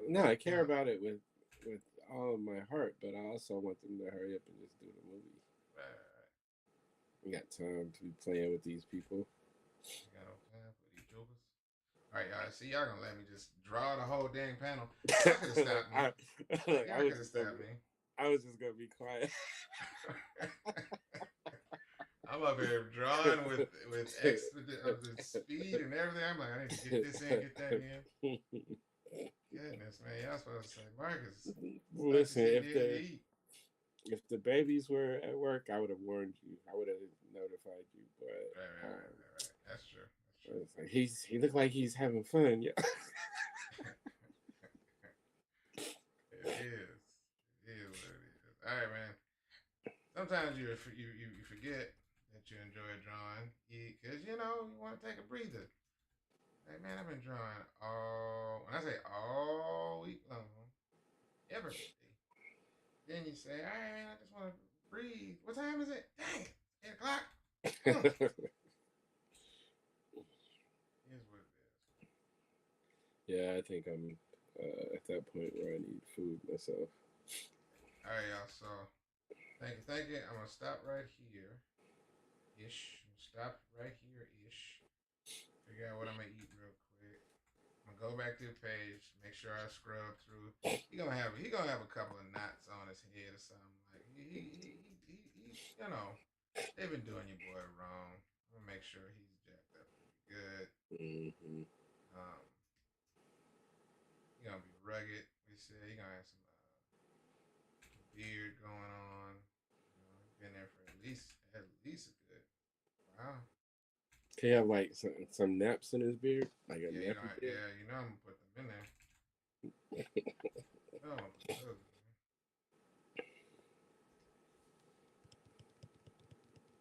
Speaker 1: No, I care about it with all of my heart, but I also want them to hurry up and just do the movie.
Speaker 2: Right.
Speaker 1: We got time to be playing with these people.
Speaker 2: You got no time for these jokers. All right, y'all. See, y'all gonna let me just draw the whole dang panel. Y'all could have stopped me. Y'all could have stopped me.
Speaker 1: I was just gonna be quiet.
Speaker 2: I'm up here drawing with the speed and everything. I'm like, I need to get this in, get that in. Goodness, man, y'all supposed to say, Marcus.
Speaker 1: Listen, if the babies were at work, I would have warned you. I would have notified you. But
Speaker 2: right. That's true.
Speaker 1: It's like he looked like he's having fun. Yeah.
Speaker 2: It is what it is. All right, man. Sometimes you forget that you enjoy drawing because you want to take a breather. Hey man, I've been drawing when I say all week long, every day. Then you say, all right, man, I just want to breathe. What time is it? Dang it, 8 o'clock. Here's what it is.
Speaker 1: Yeah, I think I'm at that point where I need food myself.
Speaker 2: All right, y'all. So thank you. I'm gonna stop right here. Ish. Stop right here. Ish. Figure out what I'm gonna eat real quick. I'm gonna go back to the page. Make sure I scrub through. He gonna have a couple of knots on his head or something. Like you know, they've been doing your boy wrong. I'm gonna make sure he's jacked up pretty good.
Speaker 1: Mm-hmm.
Speaker 2: Um, he gonna be rugged. We said he gonna have some beard going on. You know, he's been there for at least a good wow.
Speaker 1: Can you have like some naps in his beard, like a
Speaker 2: Yeah,
Speaker 1: nappy beard?
Speaker 2: you know I'm gonna put them in there. No, I'm gonna put those in there.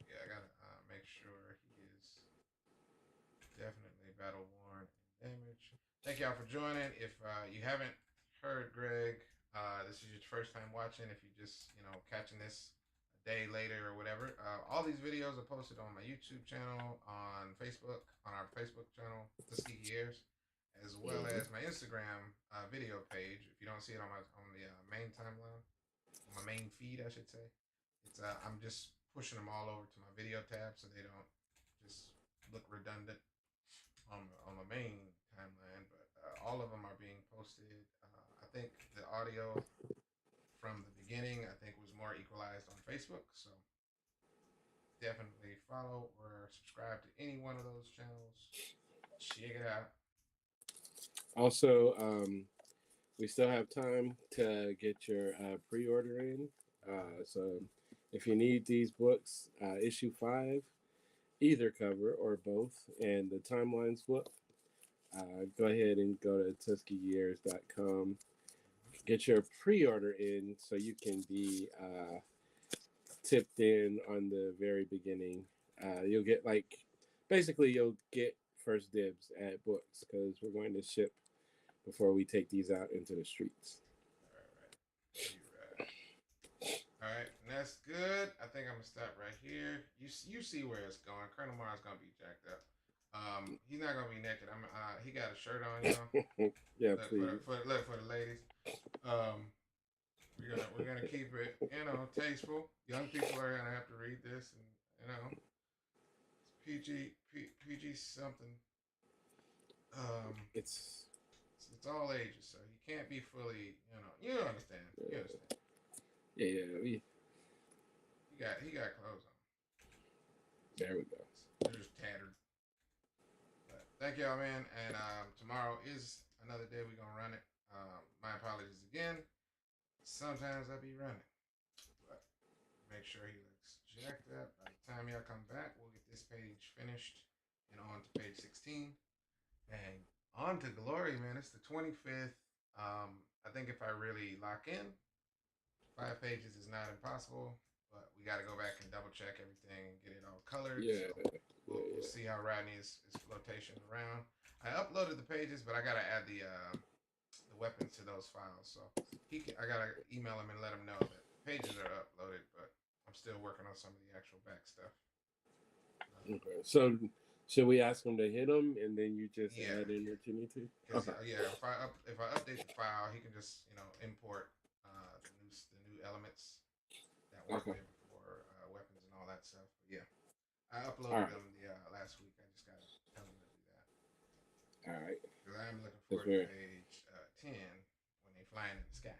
Speaker 2: Yeah, I gotta make sure he is definitely battle worn and damaged. Thank y'all for joining. If you haven't heard Greg, this is your first time watching. If you just catching this a day later or whatever, all these videos are posted on my YouTube channel, on Facebook, on our Facebook channel, Tuskegee Heirs, as well
Speaker 1: Mm-hmm.
Speaker 2: as my Instagram video page. If you don't see it on the main timeline, on my main feed, I should say, it's I'm just pushing them all over to my video tab so they don't just look redundant on the main timeline, but all of them are being posted. I think the audio from the beginning, I think, was more equalized on Facebook. So definitely follow or subscribe to any one of those channels. Check it out.
Speaker 1: Also, we still have time to get your pre-order in. So if you need these books, issue 5, either cover or both, and the timeline's book, go ahead and go to TuskegeeYears.com. Get your pre-order in so you can be tipped in on the very beginning. You'll get you'll get first dibs at books because we're going to ship before we take these out into the streets.
Speaker 2: All right, and that's good. I think I'm gonna stop right here. You see where it's going. Colonel Mars gonna be jacked up. He's not gonna be naked. He got a shirt on,
Speaker 1: Yeah,
Speaker 2: look,
Speaker 1: please.
Speaker 2: for the ladies. We're gonna keep it, tasteful. Young people are gonna have to read this, and it's PG something.
Speaker 1: It's
Speaker 2: It's all ages, so he can't be fully, you understand. You understand.
Speaker 1: yeah.
Speaker 2: He got clothes on.
Speaker 1: There we go.
Speaker 2: They're just tattered. But thank y'all, man. And tomorrow is another day we're gonna run it. My apologies again. Sometimes I be running, but make sure he looks jacked up. By the time y'all come back, we'll get this page finished and on to page 16 and on to glory, man. It's the 25th. I think if I really lock in, 5 pages is not impossible, but we got to go back and double check everything and get it all colored.
Speaker 1: Yeah.
Speaker 2: So we'll see how Rodney is flotation around. I uploaded the pages, but I got to add the weapons to those files. So I got to email him and let him know that pages are uploaded, but I'm still working on some of the actual back stuff.
Speaker 1: Okay. So should we ask him to hit him and then you just add in what you need to?
Speaker 2: Okay. If I update the file, he can just import the new elements that weren't there before, weapons and all that stuff. But yeah, I uploaded them the last week. I just gotta tell him to do that.
Speaker 1: All right.
Speaker 2: Because I am looking forward to page 10 when they flying in the sky.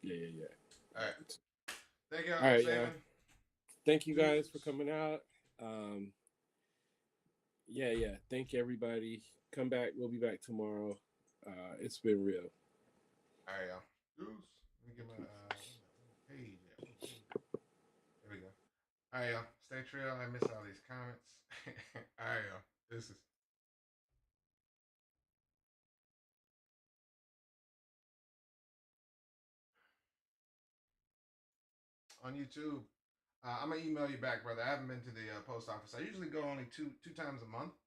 Speaker 1: Yeah.
Speaker 2: All right. Thank y'all.
Speaker 1: All right, yeah. Thank you guys for coming out. Yeah. Thank you, everybody. Come back. We'll be back tomorrow. It's been real.
Speaker 2: All right, y'all. Goose. Let me get my page. There we go. All right, y'all. Stay trail. I miss all these comments. All right, y'all. This is. On YouTube. I'm gonna email you back, brother. I haven't been to the post office. I usually go only two times a month.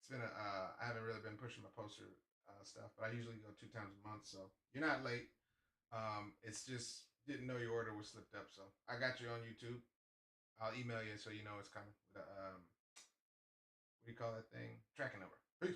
Speaker 2: It's been I haven't really been pushing my poster stuff, but I usually go 2 times a month. So you're not late. It's just didn't know your order was slipped up. So I got you on YouTube. I'll email you so you know it's coming. What do you call that thing? Tracking number. Peace.